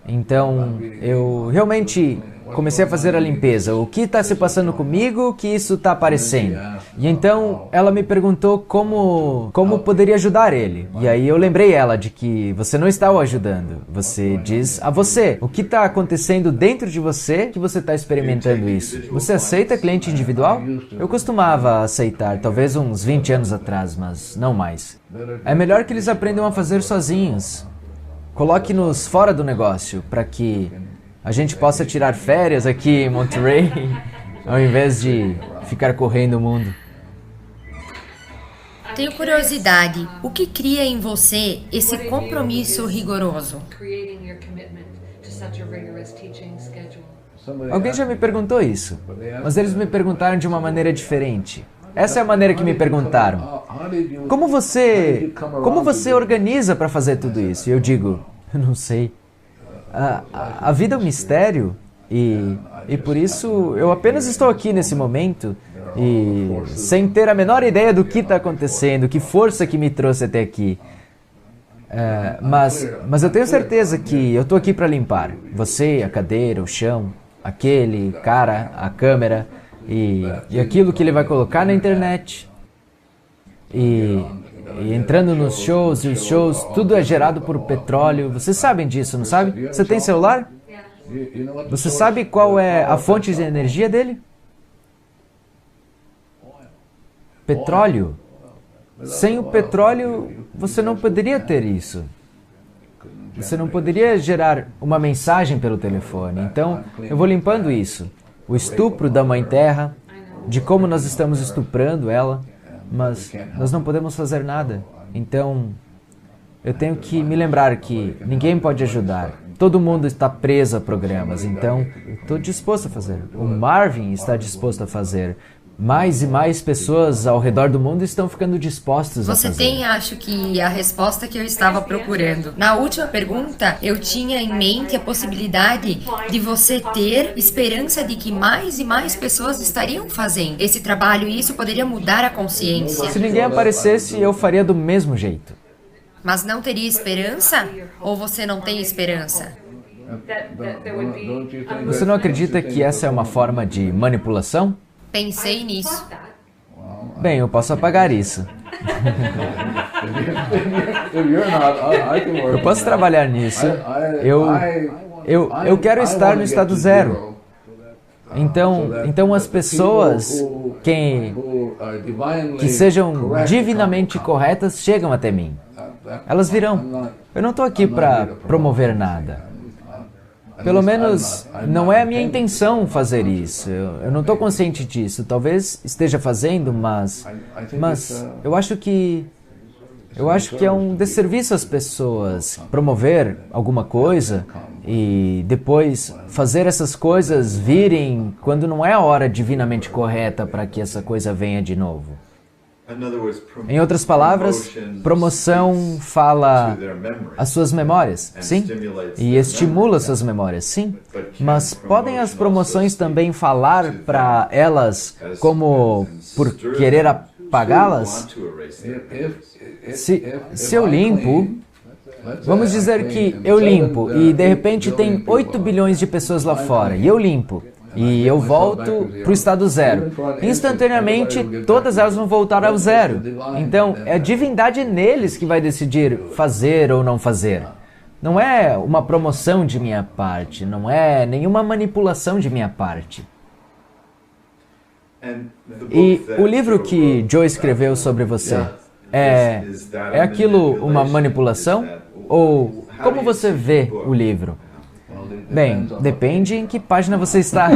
Então, eu realmente comecei a fazer a limpeza. O que está se passando comigo que isso está aparecendo? E então ela me perguntou como poderia ajudar ele. E aí eu lembrei ela de que você não está o ajudando. Você diz a você o que está acontecendo dentro de você que você está experimentando isso. Você aceita cliente individual? Eu costumava aceitar, talvez uns 20 anos atrás, mas não mais. É melhor que eles aprendam a fazer sozinhos. Coloque-nos fora do negócio para que a gente possa tirar férias aqui em Monterey, ao invés de ficar correndo o mundo. Tenho curiosidade, o que cria em você esse compromisso rigoroso? Alguém já me perguntou isso, mas eles me perguntaram de uma maneira diferente. Essa é a maneira que me perguntaram. Como você organiza para fazer tudo isso? E eu digo, eu não sei. A vida é um mistério e por isso eu apenas estou aqui nesse momento e sem ter a menor ideia do que está acontecendo, que força que me trouxe até aqui. Mas eu tenho certeza que eu estou aqui para limpar. Você, a cadeira, o chão, aquele cara, a câmera e aquilo que ele vai colocar na internet. E entrando nos shows, e os shows, tudo é gerado por petróleo. Vocês sabem disso, não sabe? Você tem celular? Você sabe qual é a fonte de energia dele? Petróleo. Sem o petróleo, você não poderia ter isso. Você não poderia gerar uma mensagem pelo telefone. Então, eu vou limpando isso. O estupro da Mãe Terra, de como nós estamos estuprando ela, mas nós não podemos fazer nada. Então, eu tenho que me lembrar que ninguém pode ajudar. Todo mundo está preso a programas, então eu estou disposto a fazer. O Marvin está disposto a fazer. Mais e mais pessoas ao redor do mundo estão ficando dispostas a fazer. Você tem, acho que, a resposta que eu estava procurando. Na última pergunta, eu tinha em mente a possibilidade de você ter esperança de que mais e mais pessoas estariam fazendo esse trabalho e isso poderia mudar a consciência. Se ninguém aparecesse, eu faria do mesmo jeito. Mas não teria esperança? Ou você não tem esperança? Você não acredita que essa é uma forma de manipulação? Pensei nisso. Bem, eu posso apagar isso. Eu posso trabalhar nisso. Eu quero estar no estado zero. Então as pessoas que sejam divinamente corretas chegam até mim. Elas virão. Eu não estou aqui para promover nada. Pelo menos não é a minha intenção fazer isso. Eu não estou consciente disso. Talvez esteja fazendo, mas eu acho que é um desserviço às pessoas promover alguma coisa e depois fazer essas coisas virem quando não é a hora divinamente correta para que essa coisa venha de novo. Em outras palavras, promoção fala as suas memórias, sim, e estimula suas memórias, sim, mas podem as promoções também falar para elas como por querer apagá-las? Se eu limpo, vamos dizer que eu limpo e de repente tem 8 bilhões de pessoas lá fora e eu limpo. E eu volto para o estado zero. Instantaneamente, todas elas vão voltar ao zero. Então, é a divindade neles que vai decidir fazer ou não fazer. Não é uma promoção de minha parte, não é nenhuma manipulação de minha parte. E o livro que Joe escreveu sobre você, é aquilo uma manipulação? Ou como você vê o livro? Bem, depende em que página você está.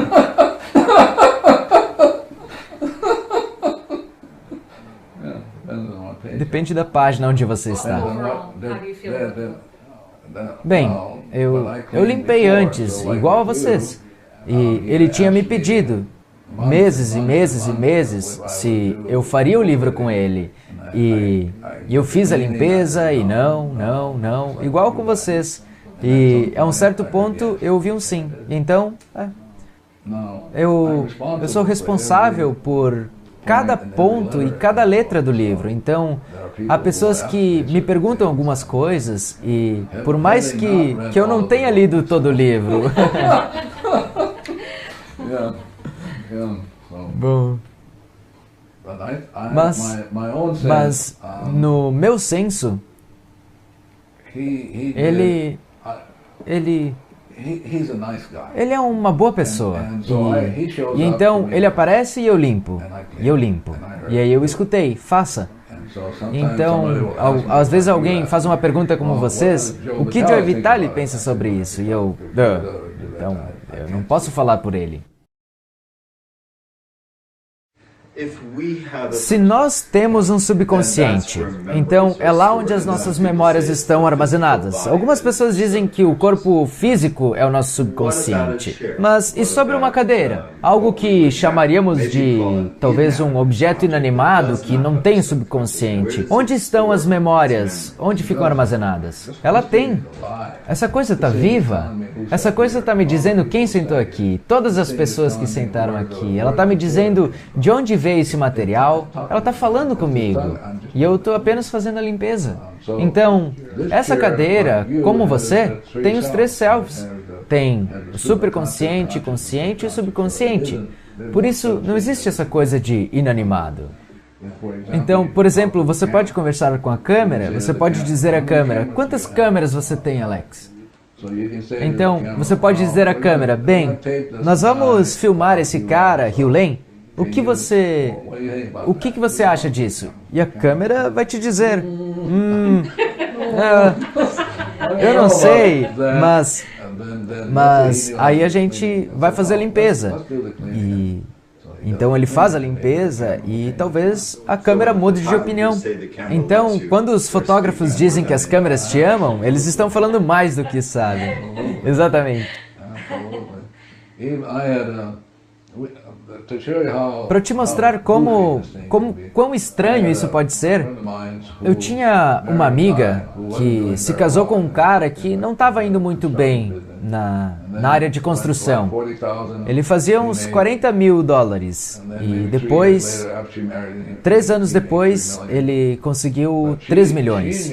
Depende da página onde você está. Bem, eu limpei antes, igual a vocês. E ele tinha me pedido, meses e meses e meses, se eu faria o livro com ele. E eu fiz a limpeza e não, igual com vocês. E a um certo ponto eu vi um sim. Então, eu sou responsável por cada ponto e cada letra do livro. Então, há pessoas que me perguntam algumas coisas e por mais que eu não tenha lido todo o livro, Yeah. Yeah. So, Bom, but mas, my own sense, mas no meu senso, he ele, he's a nice guy. ele é uma boa pessoa. And so he shows E up então to me, ele aparece e eu limpo. E eu limpo. E aí eu escutei, faça. and so sometimes Então, somebody will ask me, às vezes "What do alguém you faz uma pergunta como Well, vocês, what does o que Joe Joe Vitale Vitale think about pensa it?" sobre isso? E eu, então, eu não posso falar por ele. Se nós temos um subconsciente, então é lá onde as nossas memórias estão armazenadas. Algumas pessoas dizem que o corpo físico é o nosso subconsciente. Mas e sobre uma cadeira? Algo que chamaríamos de talvez um objeto inanimado que não tem subconsciente. Onde estão as memórias? Onde ficam armazenadas? Ela tem. Essa coisa está viva. Essa coisa está me dizendo quem sentou aqui, todas as pessoas que sentaram aqui. Ela está me dizendo de onde veio esse material. Ela está falando comigo. E eu estou apenas fazendo a limpeza. Então, essa cadeira, como você, tem os 3 selves. Tem o superconsciente, consciente e subconsciente. Por isso, não existe essa coisa de inanimado. Então, por exemplo, você pode conversar com a câmera, você pode dizer à câmera, quantas câmeras você tem, Alex? Então, você pode dizer à câmera, bem, nós vamos filmar esse cara, Hugh Lane, o que você acha disso? E a câmera vai te dizer, eu não sei, mas aí a gente vai fazer a limpeza. E então ele faz a limpeza e talvez a câmera mude de opinião. Então, quando os fotógrafos dizem que as câmeras te amam, eles estão falando mais do que sabem. Exatamente. Para te mostrar quão estranho isso pode ser, eu tinha uma amiga que se casou com um cara que não estava indo muito bem na área de construção. Ele fazia uns $40.000 e depois, 3 anos depois, ele conseguiu 3 milhões.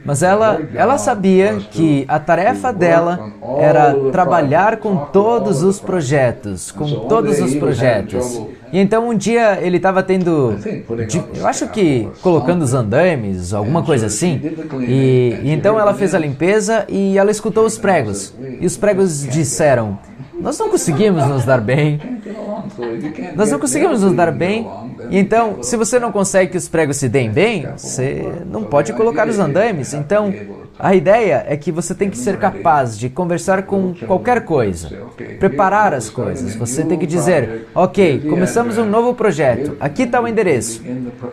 Mas ela sabia que a tarefa dela era trabalhar com todos os projetos, E então um dia ele estava tendo, eu acho que colocando os andames, alguma coisa assim, e então ela fez a limpeza e ela escutou os pregos. E os pregos disseram, nós não conseguimos nos dar bem. E então, se você não consegue que os pregos se deem bem, você não pode colocar os andames. Então, a ideia é que você tem que ser capaz de conversar com qualquer coisa, preparar as coisas. Você tem que dizer, ok, começamos um novo projeto, aqui está o endereço.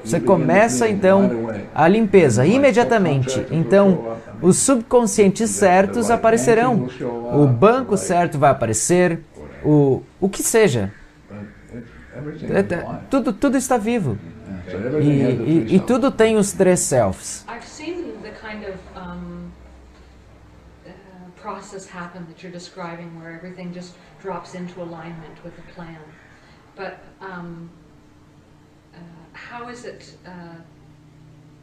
Você começa então a limpeza imediatamente. Então, os subconscientes certos aparecerão. O banco certo vai aparecer, o que seja. Tudo está vivo. E tudo tem os 3 selves. I've seen the kind of process happen that you're describing, where everything just drops into alignment with the plan. But how is it?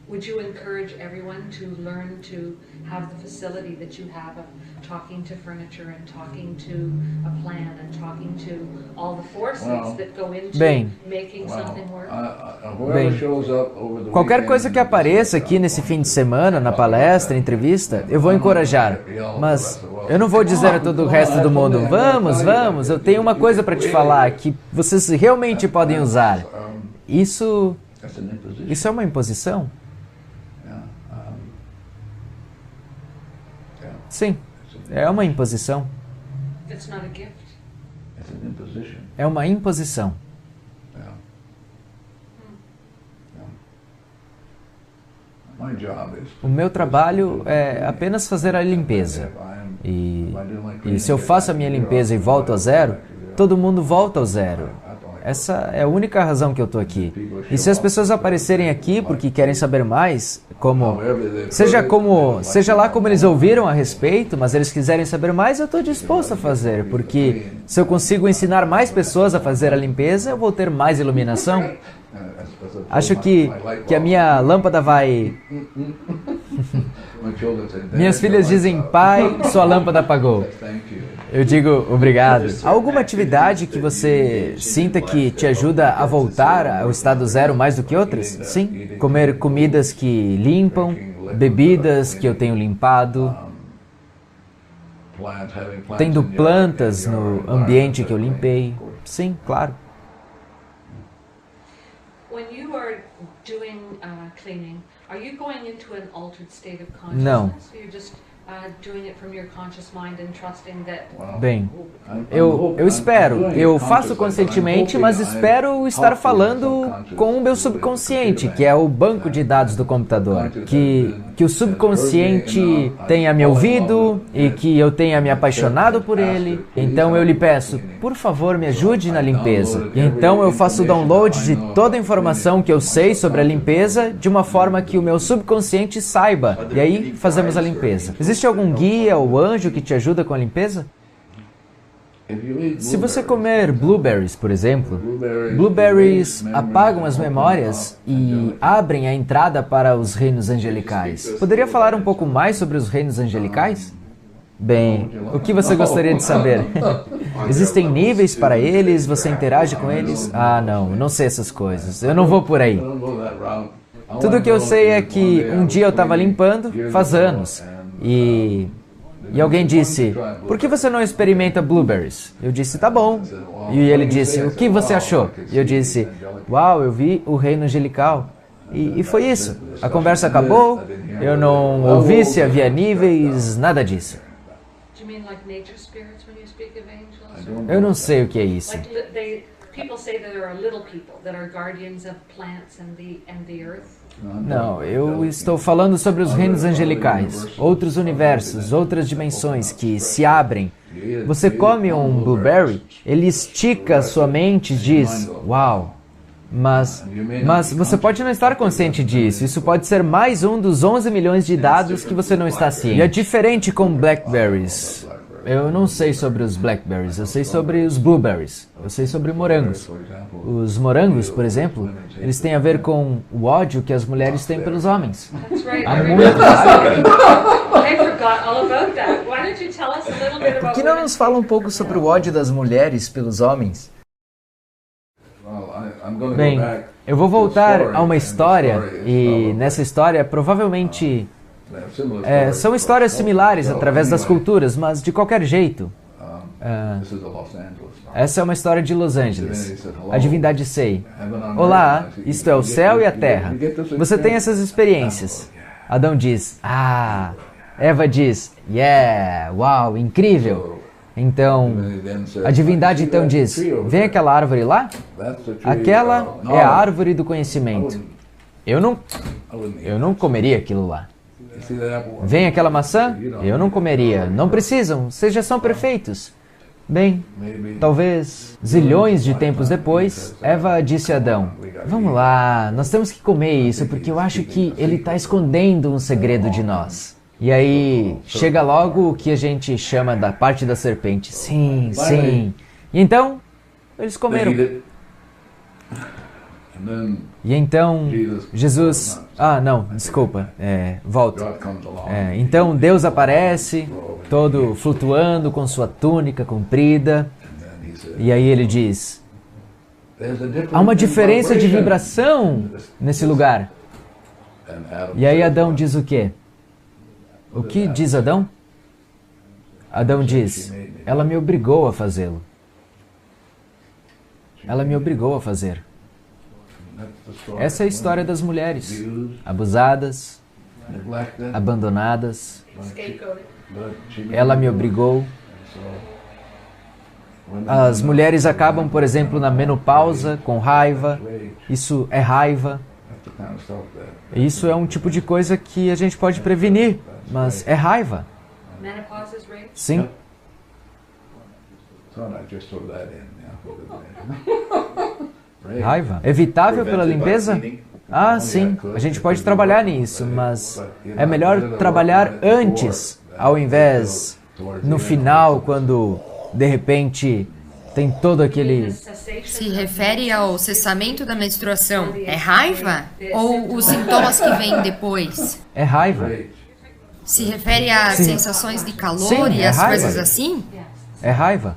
Would you encourage everyone to learn to have the facility that you have of talking to furniture and talking to a plan and talking to all the forces that go into making something work? Qualquer coisa que apareça aqui nesse fim de semana, na palestra, entrevista, eu vou encorajar. Mas eu não vou dizer a todo o resto do mundo, vamos, eu tenho uma coisa para te falar que vocês realmente podem usar. Isso é uma imposição? Sim, é uma imposição. É uma imposição. O meu trabalho é apenas fazer a limpeza. E se eu faço a minha limpeza e volto a zero, todo mundo volta ao zero. Essa é a única razão que eu estou aqui. E se as pessoas aparecerem aqui porque querem saber mais, seja lá como eles ouviram a respeito, mas eles quiserem saber mais, eu estou disposto a fazer, porque se eu consigo ensinar mais pessoas a fazer a limpeza, eu vou ter mais iluminação. Acho que a minha lâmpada vai... Minhas filhas dizem, pai, sua lâmpada apagou. Eu digo obrigado. Há alguma atividade que você sinta que te ajuda a voltar ao estado zero mais do que outras? Sim. Comer comidas que limpam, bebidas que eu tenho limpado, tendo plantas no ambiente que eu limpei. Sim, claro. When you are doing cleaning, are you going into an altered state of Não. consciousness? You're just doing it from your conscious mind and trusting that. Bem, eu espero. Eu faço conscientemente, mas espero estar falando com o meu subconsciente, que é o banco de dados do computador. Que o subconsciente tenha me ouvido e que eu tenha me apaixonado por ele. Então eu lhe peço, por favor, me ajude na limpeza. E então eu faço o download de toda a informação que eu sei sobre a limpeza de uma forma que o meu subconsciente saiba. E aí fazemos a limpeza. Existe algum guia ou anjo que te ajuda com a limpeza? Se você comer blueberries, por exemplo, blueberries apagam as memórias e abrem a entrada para os reinos angelicais. Poderia falar um pouco mais sobre os reinos angelicais? Bem, o que você gostaria de saber? Existem níveis para eles? Você interage com eles? Ah, não sei essas coisas. Eu não vou por aí. Tudo o que eu sei é que um dia eu estava limpando, faz anos, e alguém disse, por que você não experimenta blueberries? Eu disse, tá bom. E ele disse, o que você achou? E eu disse, uau, eu vi o reino angelical. E foi isso. A conversa acabou, eu não ouvi se havia níveis, nada disso. Eu não sei o que é isso. Não, eu estou falando sobre os reinos angelicais, outros universos, outras dimensões que se abrem. Você come um blueberry, ele estica a sua mente e diz, uau, mas você pode não estar consciente disso. Isso pode ser mais um dos 11 milhões de dados que você não está ciente. E é diferente com blackberries. Eu não sei sobre os blackberries, eu sei sobre os blueberries, eu sei sobre morangos. Os morangos, por exemplo, eles têm a ver com o ódio que as mulheres têm pelos homens. Há muito. Por que não nos fala um pouco sobre o ódio das mulheres pelos homens? Bem, eu vou voltar a uma história, e nessa história provavelmente são histórias similares através das culturas, mas de qualquer jeito. Essa é uma história de Los Angeles. A divindade Sei. Olá, isto é o céu e a terra. Você tem essas experiências. Adão diz, ah. Eva diz, yeah, uau, incrível. Então, a divindade então diz, vem aquela árvore lá? Aquela é a árvore do conhecimento. Eu não comeria aquilo lá. Vem aquela maçã? Eu não comeria. Não precisam, vocês já são perfeitos. Bem, talvez zilhões de tempos depois, Eva disse a Adão, vamos lá, nós temos que comer isso porque eu acho que ele está escondendo um segredo de nós. E aí, chega logo o que a gente chama da parte da serpente. Sim, sim. E então, eles comeram. E então, Jesus... Ah, não, desculpa, volto. Então, Deus aparece, todo flutuando com sua túnica comprida. E aí ele diz, há uma diferença de vibração nesse lugar. E aí Adão diz o quê? O que diz Adão? Adão diz, ela me obrigou a fazê-lo. Ela me obrigou a fazer. Essa é a história das mulheres, abusadas, abandonadas. Ela me obrigou. As mulheres acabam, por exemplo, na menopausa, com raiva. Isso é raiva. Isso é um tipo de coisa que a gente pode prevenir, mas é raiva. Sim. Raiva? Evitável pela limpeza? Ah, sim. A gente pode trabalhar nisso, mas é melhor trabalhar antes, ao invés no final, quando de repente tem todo aquele... Se refere ao cessamento da menstruação. É raiva? Ou os sintomas que vêm depois? É raiva. Se refere a sensações de calor Sim, e é as raiva. coisas assim? É raiva.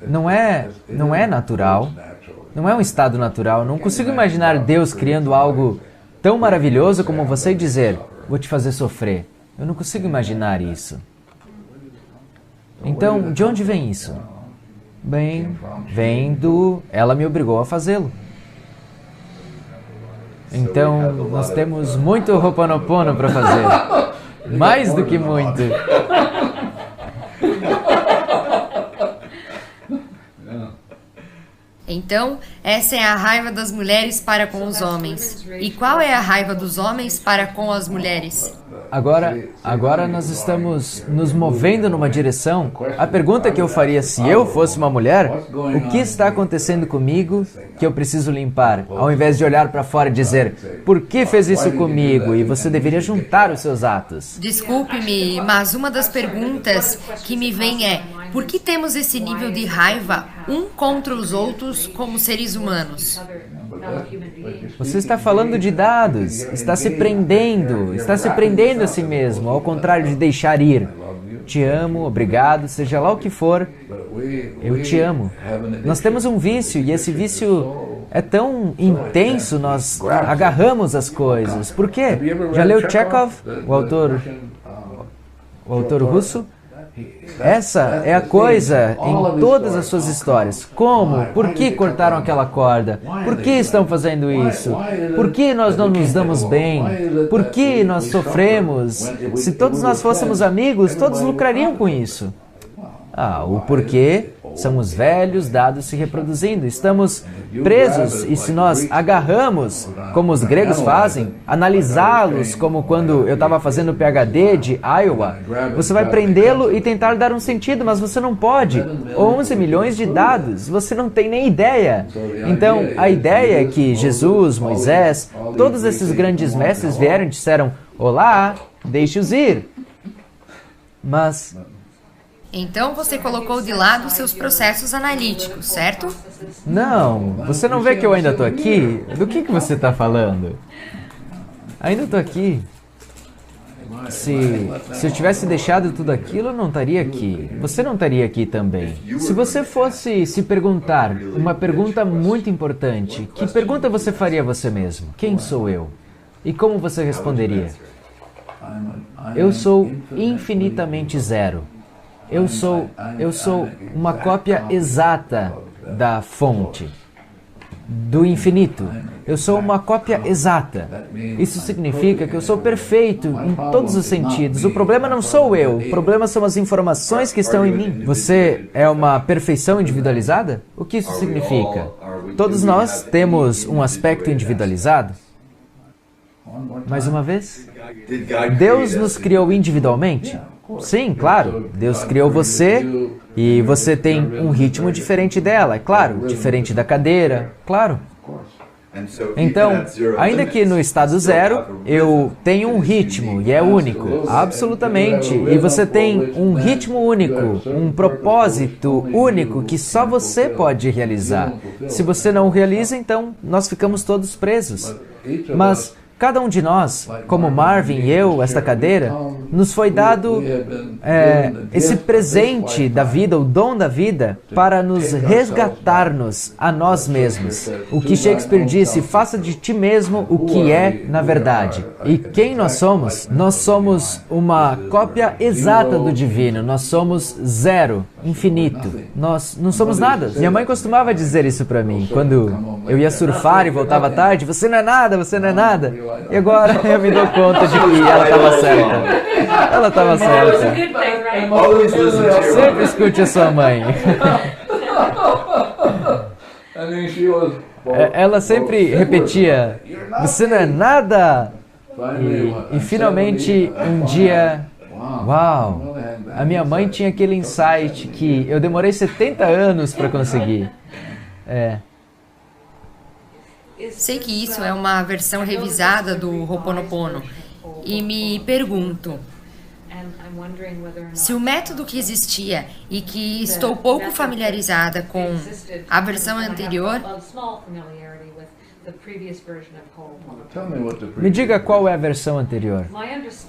Não é natural. Não é um estado natural. Não consigo imaginar Deus criando algo tão maravilhoso como você dizer, vou te fazer sofrer. Eu não consigo imaginar isso. Então, de onde vem isso? Bem, vem do... Ela me obrigou a fazê-lo. Então, nós temos muito Ho'oponopono para fazer. Mais do que muito. Então, essa é a raiva das mulheres para com os homens. E qual é a raiva dos homens para com as mulheres? Agora nós estamos nos movendo numa direção. A pergunta que eu faria se eu fosse uma mulher, o que está acontecendo comigo que eu preciso limpar? Ao invés de olhar para fora e dizer, por que fez isso comigo? E você deveria juntar os seus atos. Desculpe-me, mas uma das perguntas que me vem é, por que temos esse nível de raiva um contra os outros como seres humanos? Você está falando de dados, está se prendendo a si mesmo, ao contrário de deixar ir. Te amo, obrigado, seja lá o que for, eu te amo. Nós temos um vício e esse vício é tão intenso, nós agarramos as coisas. Por quê? Já leu Chekhov, o autor russo? Essa é a coisa em todas as suas histórias. Como? Por que cortaram aquela corda? Por que estão fazendo isso? Por que nós não nos damos bem? Por que nós sofremos? Se todos nós fôssemos amigos, todos lucrariam com isso. O porquê são os velhos dados se reproduzindo. Estamos presos e se nós agarramos, como os gregos fazem, analisá-los como quando eu estava fazendo o PhD de Iowa, você vai prendê-lo e tentar dar um sentido, mas você não pode. 11 milhões de dados, você não tem nem ideia. Então, a ideia é que Jesus, Moisés, todos esses grandes mestres vieram e disseram, olá, deixe-os ir. Mas... Então você colocou de lado seus processos analíticos, certo? Não, você não vê que eu ainda estou aqui? Do que você está falando? Ainda estou aqui. Se eu tivesse deixado tudo aquilo, eu não estaria aqui. Você não estaria aqui também. Se você fosse se perguntar uma pergunta muito importante, que pergunta você faria a você mesmo? Quem sou eu? E como você responderia? Eu sou infinitamente zero. Eu sou uma cópia exata da fonte, do infinito. Eu sou uma cópia exata. Isso significa que eu sou perfeito em todos os sentidos. O problema não sou eu, o problema são as informações que estão em mim. Você é uma perfeição individualizada? O que isso significa? Todos nós temos um aspecto individualizado? Mais uma vez? Deus nos criou individualmente? Sim, claro. Deus criou você e você tem um ritmo diferente dela, é claro. Diferente da cadeira, claro. Então, ainda que no estado zero, eu tenho um ritmo e é único, absolutamente. E você tem um ritmo único, um propósito único que só você pode realizar. Se você não o realiza, então nós ficamos todos presos. Mas cada um de nós, como Marvin e eu, esta cadeira, nos foi dado esse presente da vida, o dom da vida, para nos resgatar-nos a nós mesmos. O que Shakespeare disse, faça de ti mesmo o que é na verdade. E quem nós somos? Nós somos uma cópia exata do divino, nós somos zero, infinito. Nós não somos nada. Minha mãe costumava dizer isso para mim, quando eu ia surfar e voltava tarde, você não é nada, você não é nada. E agora eu me dou conta de que ela estava certa. Ela estava certa. Sempre escute a sua mãe. Ela sempre repetia, você não é nada. E finalmente um dia, uau, a minha mãe tinha aquele insight que eu demorei 70 anos para conseguir. Sei que isso é uma versão revisada do Ho'oponopono e me pergunto, se o método que existia e que estou pouco familiarizada com a versão anterior, me diga qual é a versão anterior.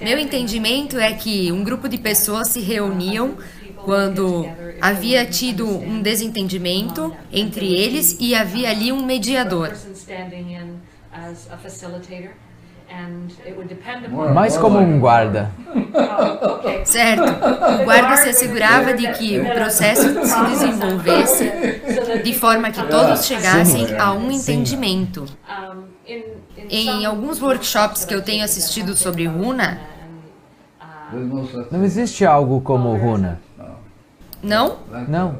Meu entendimento é que um grupo de pessoas se reuniam quando havia tido um desentendimento entre eles e havia ali um mediador. Mais como um guarda. Certo. O guarda se assegurava de que o processo se desenvolvesse de forma que todos chegassem a um entendimento. Em alguns workshops que eu tenho assistido sobre Runa, Não existe algo como Runa. não? Não.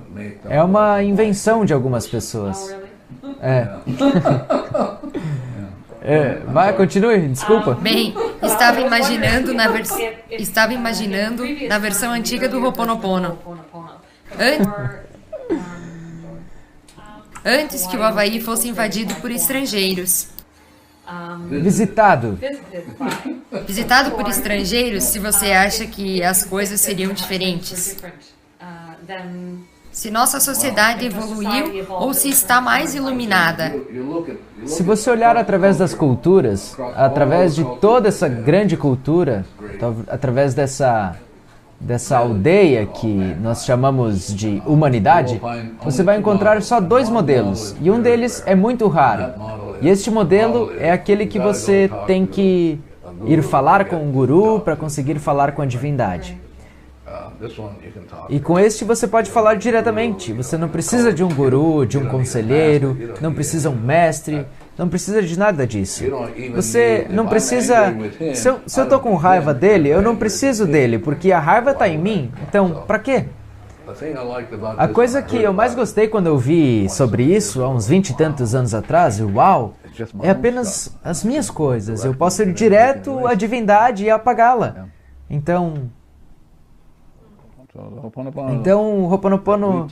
É uma invenção de algumas pessoas. É. Vai, continue, desculpa. Bem, estava imaginando na versão antiga do Ho'oponopono. Antes que o Havaí fosse invadido por estrangeiros. Visitado. Visitado por estrangeiros, se você acha que as coisas seriam diferentes. Se nossa sociedade evoluiu ou se está mais iluminada. Se você olhar através das culturas, através de toda essa grande cultura, através dessa aldeia que nós chamamos de humanidade, você vai encontrar só dois modelos, e um deles é muito raro. E este modelo é aquele que você tem que ir falar com um guru para conseguir falar com a divindade. E com este você pode falar diretamente. Você não precisa de um guru, de um conselheiro, não precisa um mestre, não precisa de nada disso. Você não precisa... Se eu estou com raiva dele, eu não preciso dele, porque a raiva está em mim. Então, para quê? A coisa que eu mais gostei quando eu vi sobre isso, há uns 20 e tantos anos atrás, uau, é apenas as minhas coisas. Eu posso ir direto à divindade e apagá-la. Então, o Ho'oponopono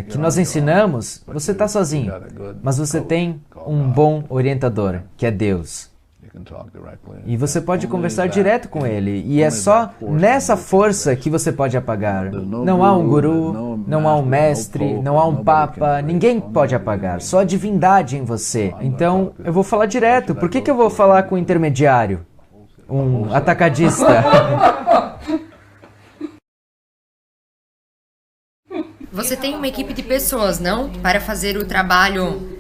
que nós ensinamos, você está sozinho, mas você tem um bom orientador, que é Deus. E você pode conversar direto com Ele, e é só nessa força que você pode apagar. Não há um guru, não há um mestre, não há um papa, ninguém pode apagar, só a divindade em você. Então, eu vou falar direto. Por que eu vou falar com um intermediário? Um atacadista? Você tem uma equipe de pessoas, não? Para fazer o trabalho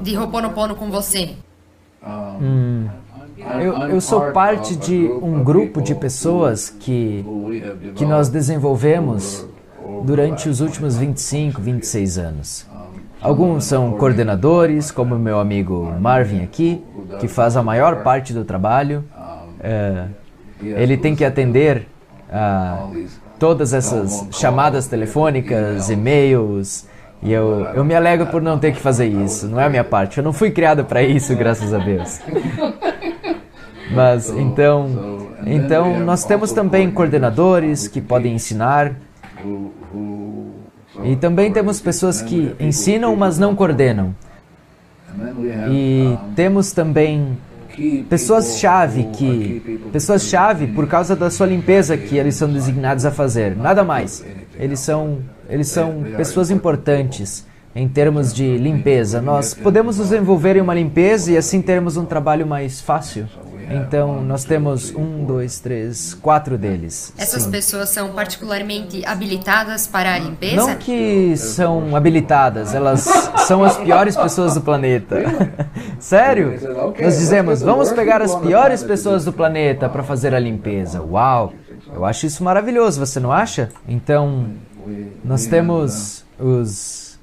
de Ho'oponopono com você. Eu sou parte de um grupo de pessoas que nós desenvolvemos durante os últimos 25, 26 anos. Alguns são coordenadores, como o meu amigo Marvin aqui, que faz a maior parte do trabalho. Ele tem que atender a todas essas chamadas telefônicas, e-mails, e eu me alegro por não ter que fazer isso, não é a minha parte. Eu não fui criado para isso, graças a Deus. Mas, então nós temos também coordenadores que podem ensinar, e também temos pessoas que ensinam, mas não coordenam. E temos também pessoas-chave por causa da sua limpeza que eles são designados a fazer, nada mais. Eles são pessoas importantes em termos de limpeza. Nós podemos nos envolver em uma limpeza e assim termos um trabalho mais fácil. Então, nós temos 1, 2, 3, 4 deles. Essas pessoas são particularmente habilitadas para a limpeza? Não que são habilitadas, elas são as piores pessoas do planeta. Sério? Nós dizemos, vamos pegar as piores pessoas do planeta para fazer a limpeza. Uau! Eu acho isso maravilhoso, você não acha? Então, nós temos os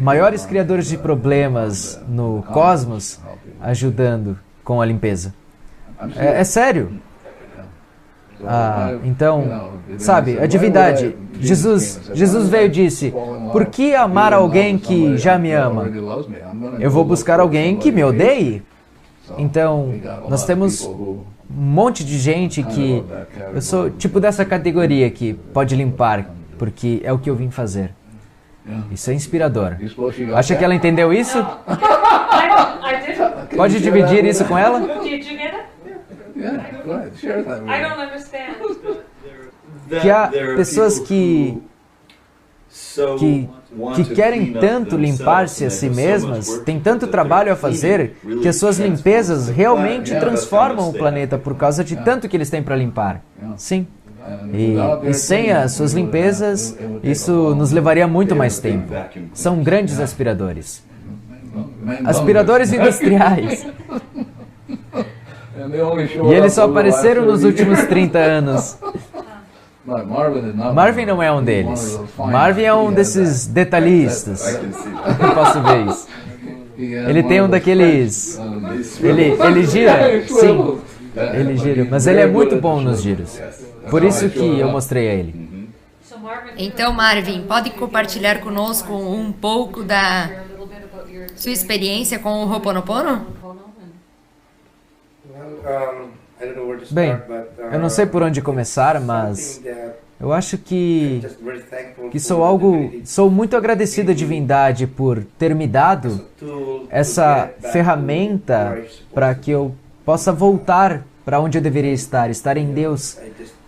maiores criadores de problemas no cosmos ajudando com a limpeza. É sério. Então, sabe, a divindade, Jesus veio e disse, por que amar alguém que já me ama? Eu vou buscar alguém que me odeie? Então, nós temos um monte de gente que... Eu sou tipo dessa categoria que pode limpar, porque é o que eu vim fazer. Isso é inspirador. Acha que ela entendeu isso? Pode dividir isso com ela? Que há pessoas que querem tanto limpar-se a si mesmas, têm tanto trabalho a fazer, que as suas limpezas realmente transformam o planeta por causa de tanto que eles têm para limpar. Sim. E sem as suas limpezas, isso nos levaria muito mais tempo. São grandes aspiradores. Aspiradores industriais. E eles só apareceram nos últimos 30 anos. Marvin não é um deles. Marvin é um desses detalhistas. Eu posso ver isso. Ele tem um daqueles... Ele gira? Sim. Ele gira. Mas ele é muito bom nos giros. Por isso que eu mostrei a ele. Então, Marvin, pode compartilhar conosco um pouco da sua experiência com o Ho'oponopono? Bem, eu não sei por onde começar, mas eu acho que sou muito agradecido à divindade por ter me dado essa ferramenta para que eu possa voltar para onde eu deveria estar em Deus.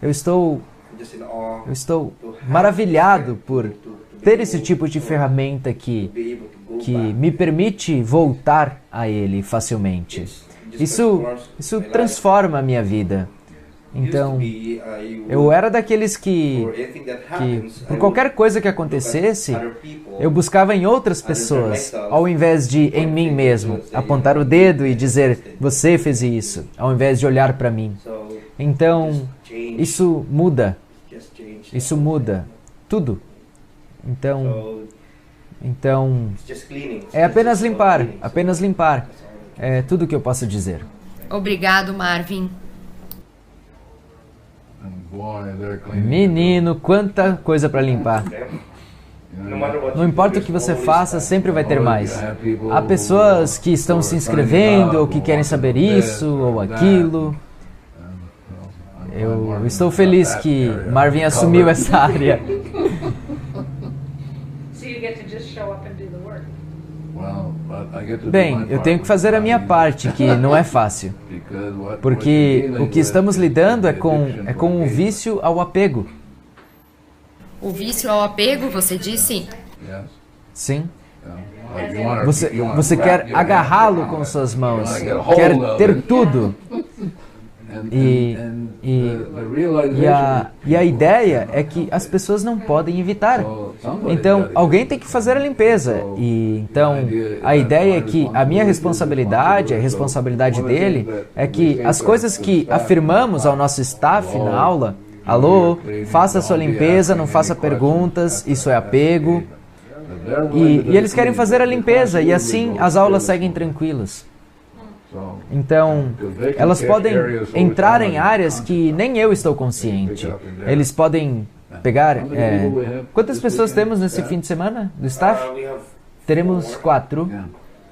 Eu estou maravilhado por ter esse tipo de ferramenta que me permite voltar a Ele facilmente. Isso transforma a minha vida. Então, eu era daqueles que por qualquer coisa que acontecesse, eu buscava em outras pessoas, ao invés de em mim mesmo, apontar o dedo e dizer, você fez isso, ao invés de olhar para mim. Então, isso muda tudo. Então, é apenas limpar. É tudo que eu posso dizer. Obrigado, Marvin. Menino, quanta coisa para limpar. Não importa o que você faça, sempre vai ter mais. Há pessoas que estão se inscrevendo ou que querem saber isso ou aquilo. Eu estou feliz que Marvin assumiu essa área. Bem, eu tenho que fazer a minha parte, que não é fácil. Porque o que estamos lidando é com o vício ao apego. O vício ao apego, você disse? Sim. Você quer agarrá-lo com suas mãos, quer ter tudo. E a ideia é que as pessoas não podem evitar. Então, alguém tem que fazer a limpeza. E então, a ideia é que a minha responsabilidade, a responsabilidade dele, é que as coisas que afirmamos ao nosso staff na aula, alô, faça a sua limpeza, não faça perguntas, isso é apego. E eles querem fazer a limpeza e assim as aulas seguem tranquilas. Então, elas podem entrar em áreas que nem eu estou consciente. Eles podem pegar... Quantas pessoas temos nesse fim de semana do staff? Teremos 4,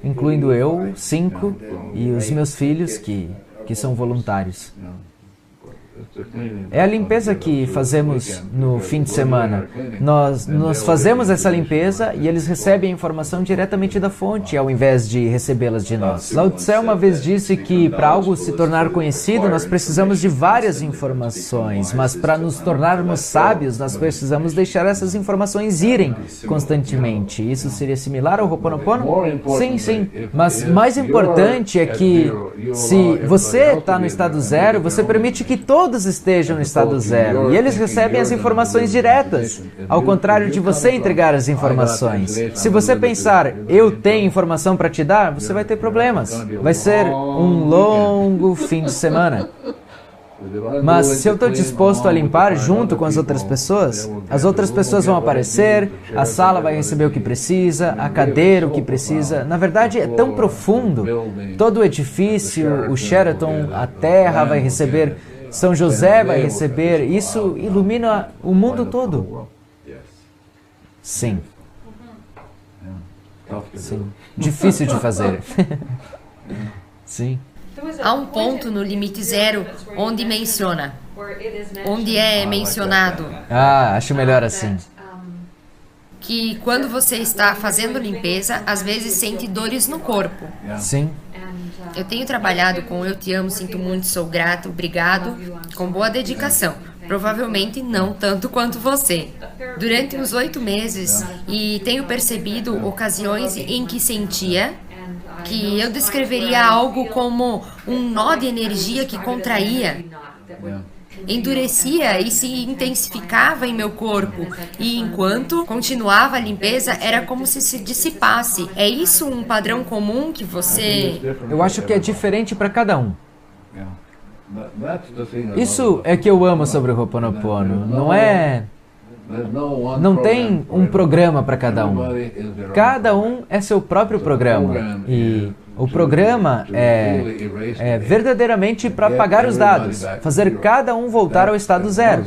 incluindo eu, 5, e os meus filhos que são voluntários. É a limpeza que fazemos no fim de semana. Nós fazemos essa limpeza e eles recebem a informação diretamente da fonte, ao invés de recebê-las de nós. Lao Tse uma vez disse que para algo se tornar conhecido, nós precisamos de várias informações, mas para nos tornarmos sábios, nós precisamos deixar essas informações irem constantemente. Isso seria similar ao Ho'oponopono? Sim. Mas mais importante é que se você está no estado zero, você permite que todos estejam no estado zero. E eles recebem as informações diretas, ao contrário de você entregar as informações. Se você pensar, eu tenho informação para te dar, você vai ter problemas. Vai ser um longo fim de semana. Mas se eu estou disposto a limpar junto com as outras pessoas vão aparecer, a sala vai receber o que precisa, a cadeira o que precisa. Na verdade, é tão profundo. Todo o edifício, o Sheraton, a terra vai receber, São José vai receber. Isso ilumina o mundo todo. Sim. Difícil de fazer. Sim. Há um ponto no limite zero onde é mencionado acho melhor assim. Que quando você está fazendo limpeza, às vezes sente dores no corpo. Sim. Eu tenho trabalhado com Eu Te Amo, Sinto Muito, Sou Grato, Obrigado, com boa dedicação. Provavelmente não tanto quanto você. Durante uns 8 meses, e tenho percebido ocasiões em que sentia que eu descreveria algo como um nó de energia que contraía. endurecia e se intensificava em meu corpo, e enquanto continuava a limpeza, era como se dissipasse. É isso um padrão comum que você... Eu acho que é diferente para cada um. Isso é que eu amo sobre o Ho'oponopono. Não tem um programa para cada um. Cada um é seu próprio programa. E o programa é verdadeiramente para apagar os dados, fazer cada um voltar ao estado zero.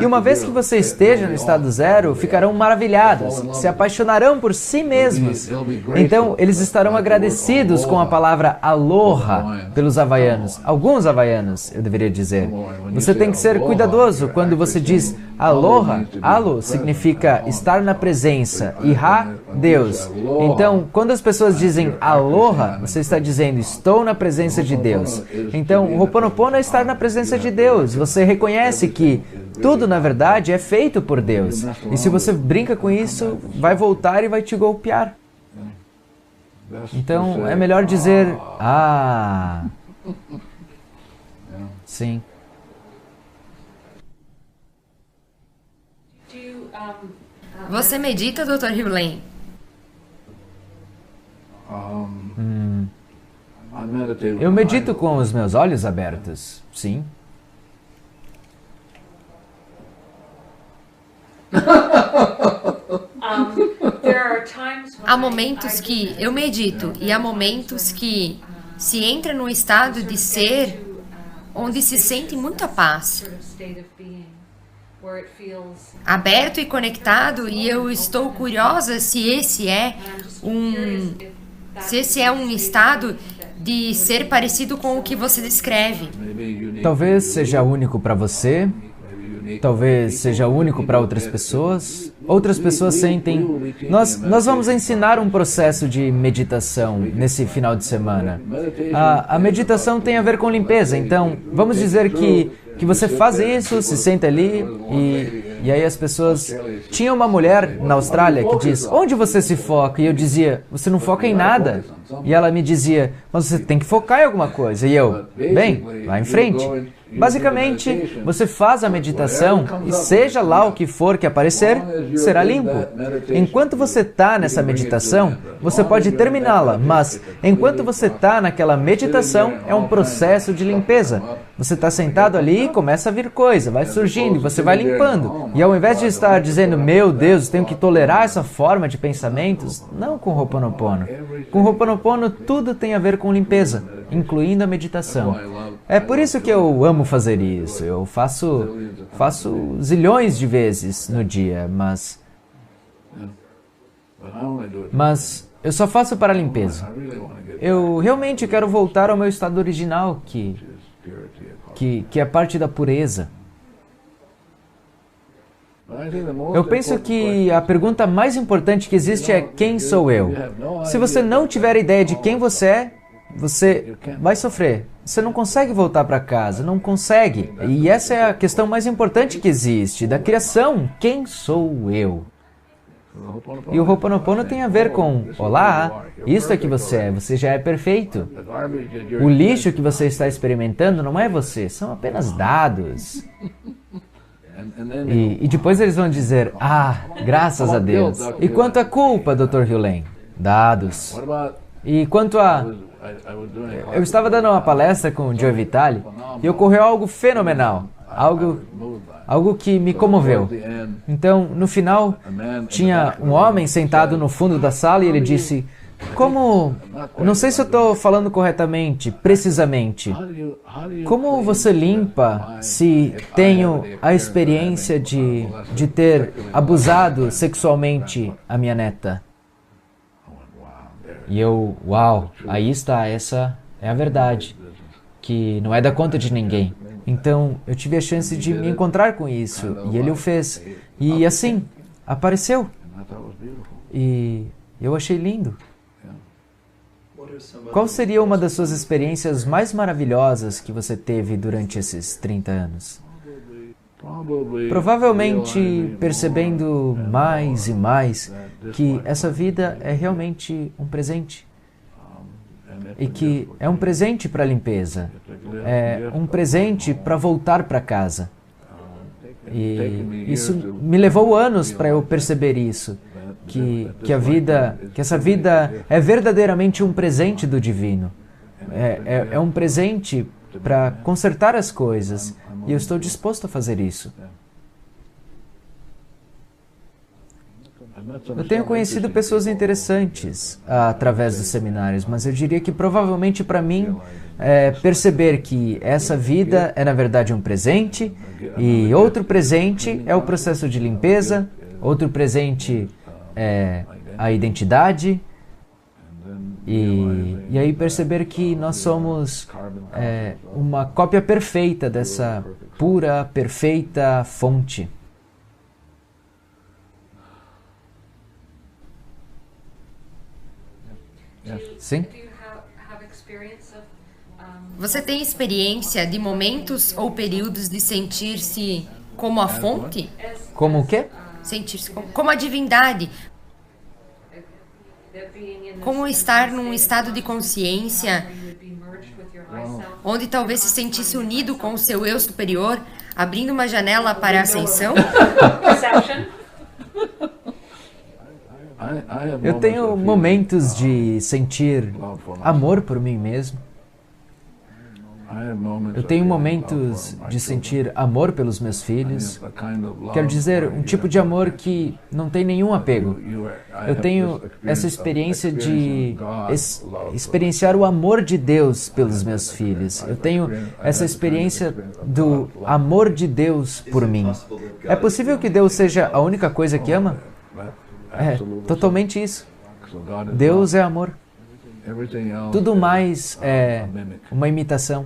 E uma vez que você esteja no estado zero, ficarão maravilhados, se apaixonarão por si mesmos. Então, eles estarão agradecidos com a palavra aloha pelos havaianos. Alguns havaianos, eu deveria dizer. Você tem que ser cuidadoso quando você diz aloha. Alo significa estar na presença e ha, Deus. Então, quando as pessoas dizem aloha, você está dizendo, estou na presença de Deus. Então, o Ho'oponopono é estar na presença de Deus. Você reconhece que tudo, na verdade, é feito por Deus. E se você brinca com isso, vai voltar e vai te golpear. Então, é melhor dizer, sim. Você medita, Dr. Hughley? Eu medito com os meus olhos abertos, sim. Há momentos que eu medito e há momentos que se entra num estado de ser onde se sente muita paz. Aberto e conectado, e eu estou curiosa se esse é um estado de ser parecido com o que você descreve. Talvez seja único para você, talvez seja único para outras pessoas. Outras pessoas sentem... Nós vamos ensinar um processo de meditação nesse final de semana. A meditação tem a ver com limpeza, então vamos dizer que você faz isso, se senta ali e aí as pessoas... Tinha uma mulher na Austrália que diz, onde você se foca? E eu dizia, você não foca em nada. E ela me dizia, mas você tem que focar em alguma coisa. E eu, bem, vá em frente. Basicamente, você faz a meditação e seja lá o que for que aparecer, será limpo. Enquanto você está nessa meditação, você pode terminá-la, mas enquanto você está naquela meditação, é um processo de limpeza. Você está sentado ali e começa a vir coisa, vai surgindo e você vai limpando. E ao invés de estar dizendo, meu Deus, tenho que tolerar essa forma de pensamentos, não com Ho'oponopono. Com Ho'oponopono, tudo tem a ver com limpeza, incluindo a meditação. É por isso que eu amo fazer isso. Eu faço zilhões de vezes no dia, mas eu só faço para a limpeza. Eu realmente quero voltar ao meu estado original, que é parte da pureza. Eu penso que a pergunta mais importante que existe é quem sou eu? Se você não tiver ideia de quem você é, você vai sofrer. Você não consegue voltar para casa, não consegue. E essa é a questão mais importante que existe, da criação. Quem sou eu? E o Ho'oponopono tem a ver com, olá, isto é que você já é perfeito. O lixo que você está experimentando não é você, são apenas dados. E depois eles vão dizer, graças a Deus. E quanto à culpa, Dr. Hughley? Dados. E quanto a... Eu estava dando uma palestra com o Joe Vitale e ocorreu algo fenomenal, algo que me comoveu. Então, no final, tinha um homem sentado no fundo da sala e ele disse, não sei se eu estou falando corretamente, precisamente, como você limpa se tenho a experiência de ter abusado sexualmente a minha neta? E eu, uau, aí está, essa é a verdade, que não é da conta de ninguém. Então, eu tive a chance de me encontrar com isso, e ele o fez. E assim, apareceu. E eu achei lindo. Qual seria uma das suas experiências mais maravilhosas que você teve durante esses 30 anos? Provavelmente percebendo mais e mais que essa vida é realmente um presente. e que é um presente para a limpeza, é um presente para voltar para casa. E isso me levou anos para eu perceber isso, que essa vida é verdadeiramente um presente do divino. É um presente para consertar as coisas, e eu estou disposto a fazer isso. Eu tenho conhecido pessoas interessantes através dos seminários, mas eu diria que provavelmente para mim perceber que essa vida é na verdade um presente, e outro presente é o processo de limpeza, outro presente é a identidade, e aí perceber que nós somos uma cópia perfeita dessa pura, perfeita fonte. Sim? Você tem experiência de momentos ou períodos de sentir-se como a fonte? Como o quê? Sentir-se como a divindade. Como estar num estado de consciência onde talvez se sentisse unido com o seu eu superior, abrindo uma janela para a ascensão? Eu tenho momentos de sentir amor por mim mesmo. Eu tenho momentos de sentir amor pelos meus filhos. Quero dizer, um tipo de amor que não tem nenhum apego. Eu tenho essa experiência de experienciar o amor de Deus pelos meus filhos. Eu tenho essa experiência do amor de Deus por mim. É possível que Deus seja a única coisa que ama? É totalmente isso. Deus é amor. Tudo mais é uma imitação.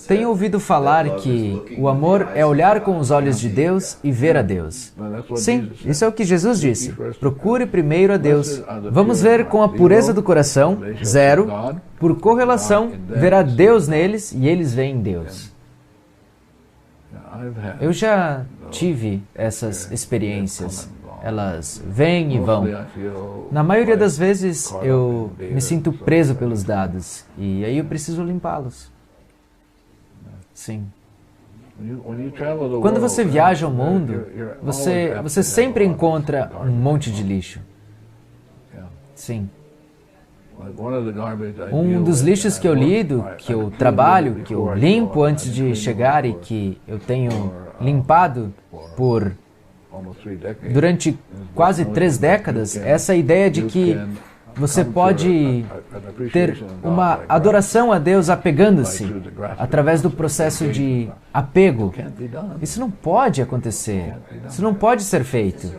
Tenho ouvido falar que o amor é olhar com os olhos de Deus e ver a Deus. Sim, isso é o que Jesus disse. Procure primeiro a Deus. Vamos ver com a pureza do coração, 0, por correlação, ver a Deus neles e eles veem Deus. Eu já tive essas experiências. Elas vêm e vão. Na maioria das vezes, eu me sinto preso pelos dados. E aí eu preciso limpá-los. Sim. Quando você viaja ao mundo, você sempre encontra um monte de lixo. Sim. Um dos lixos que eu lido, que eu trabalho, que eu limpo antes de chegar e que eu tenho limpado durante quase 3 décadas, é essa ideia de que você pode ter uma adoração a Deus apegando-se através do processo de apego. Isso não pode acontecer. Isso não pode ser feito.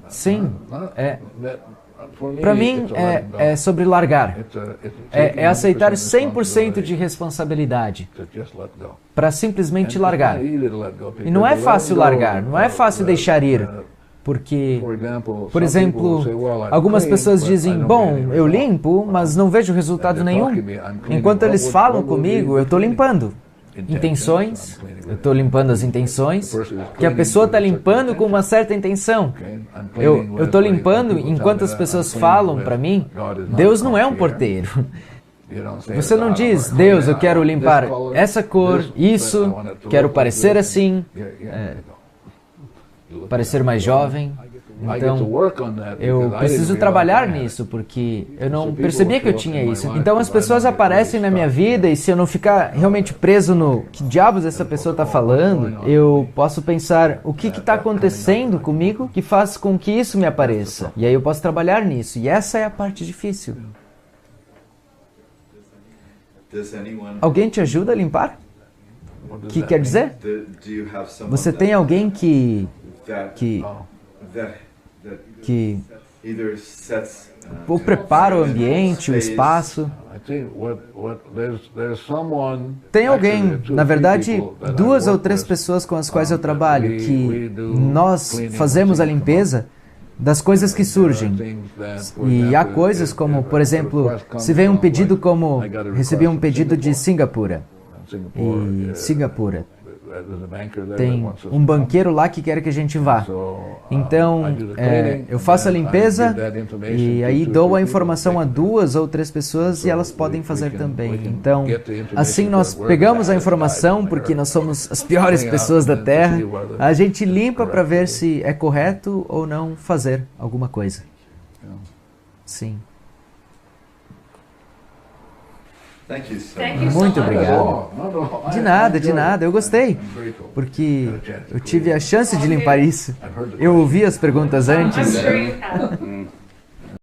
Sim, para mim é sobre largar. É aceitar 100% de responsabilidade para simplesmente largar. E não é fácil largar, não é fácil deixar ir. Porque, por exemplo, algumas pessoas dizem, bom, eu limpo, mas não vejo resultado nenhum. Enquanto eles falam comigo, eu estou limpando intenções, eu estou limpando as intenções, que a pessoa está limpando com uma certa intenção. Eu estou limpando enquanto as pessoas falam para mim, Deus não é um porteiro. Você não diz, Deus, eu quero limpar essa cor, isso, quero parecer assim, parecer mais jovem. Então, eu preciso trabalhar nisso, porque eu não percebia que eu tinha isso. Então, as pessoas aparecem na minha vida e se eu não ficar realmente preso no que diabos essa pessoa está falando, eu posso pensar, o que está acontecendo comigo que faz com que isso me apareça? E aí eu posso trabalhar nisso. E essa é a parte difícil. Alguém te ajuda a limpar? O que quer dizer? Você tem alguém que ou prepara o ambiente, o espaço. Tem alguém, na verdade, 2 ou 3 pessoas com as quais eu trabalho, que nós fazemos a limpeza das coisas que surgem. E há coisas como, por exemplo, se vem um pedido como, recebi um pedido de Singapura. E Singapura tem um banqueiro lá que quer que a gente vá. Então, eu faço a limpeza e aí dou a informação a 2 ou 3 pessoas e elas podem fazer também. Então, assim nós pegamos a informação, porque nós somos as piores pessoas da Terra, a gente limpa para ver se é correto ou não fazer alguma coisa. Sim. Muito obrigado. De nada, eu gostei, porque eu tive a chance de limpar isso. Eu ouvi as perguntas antes. I'm sure you have.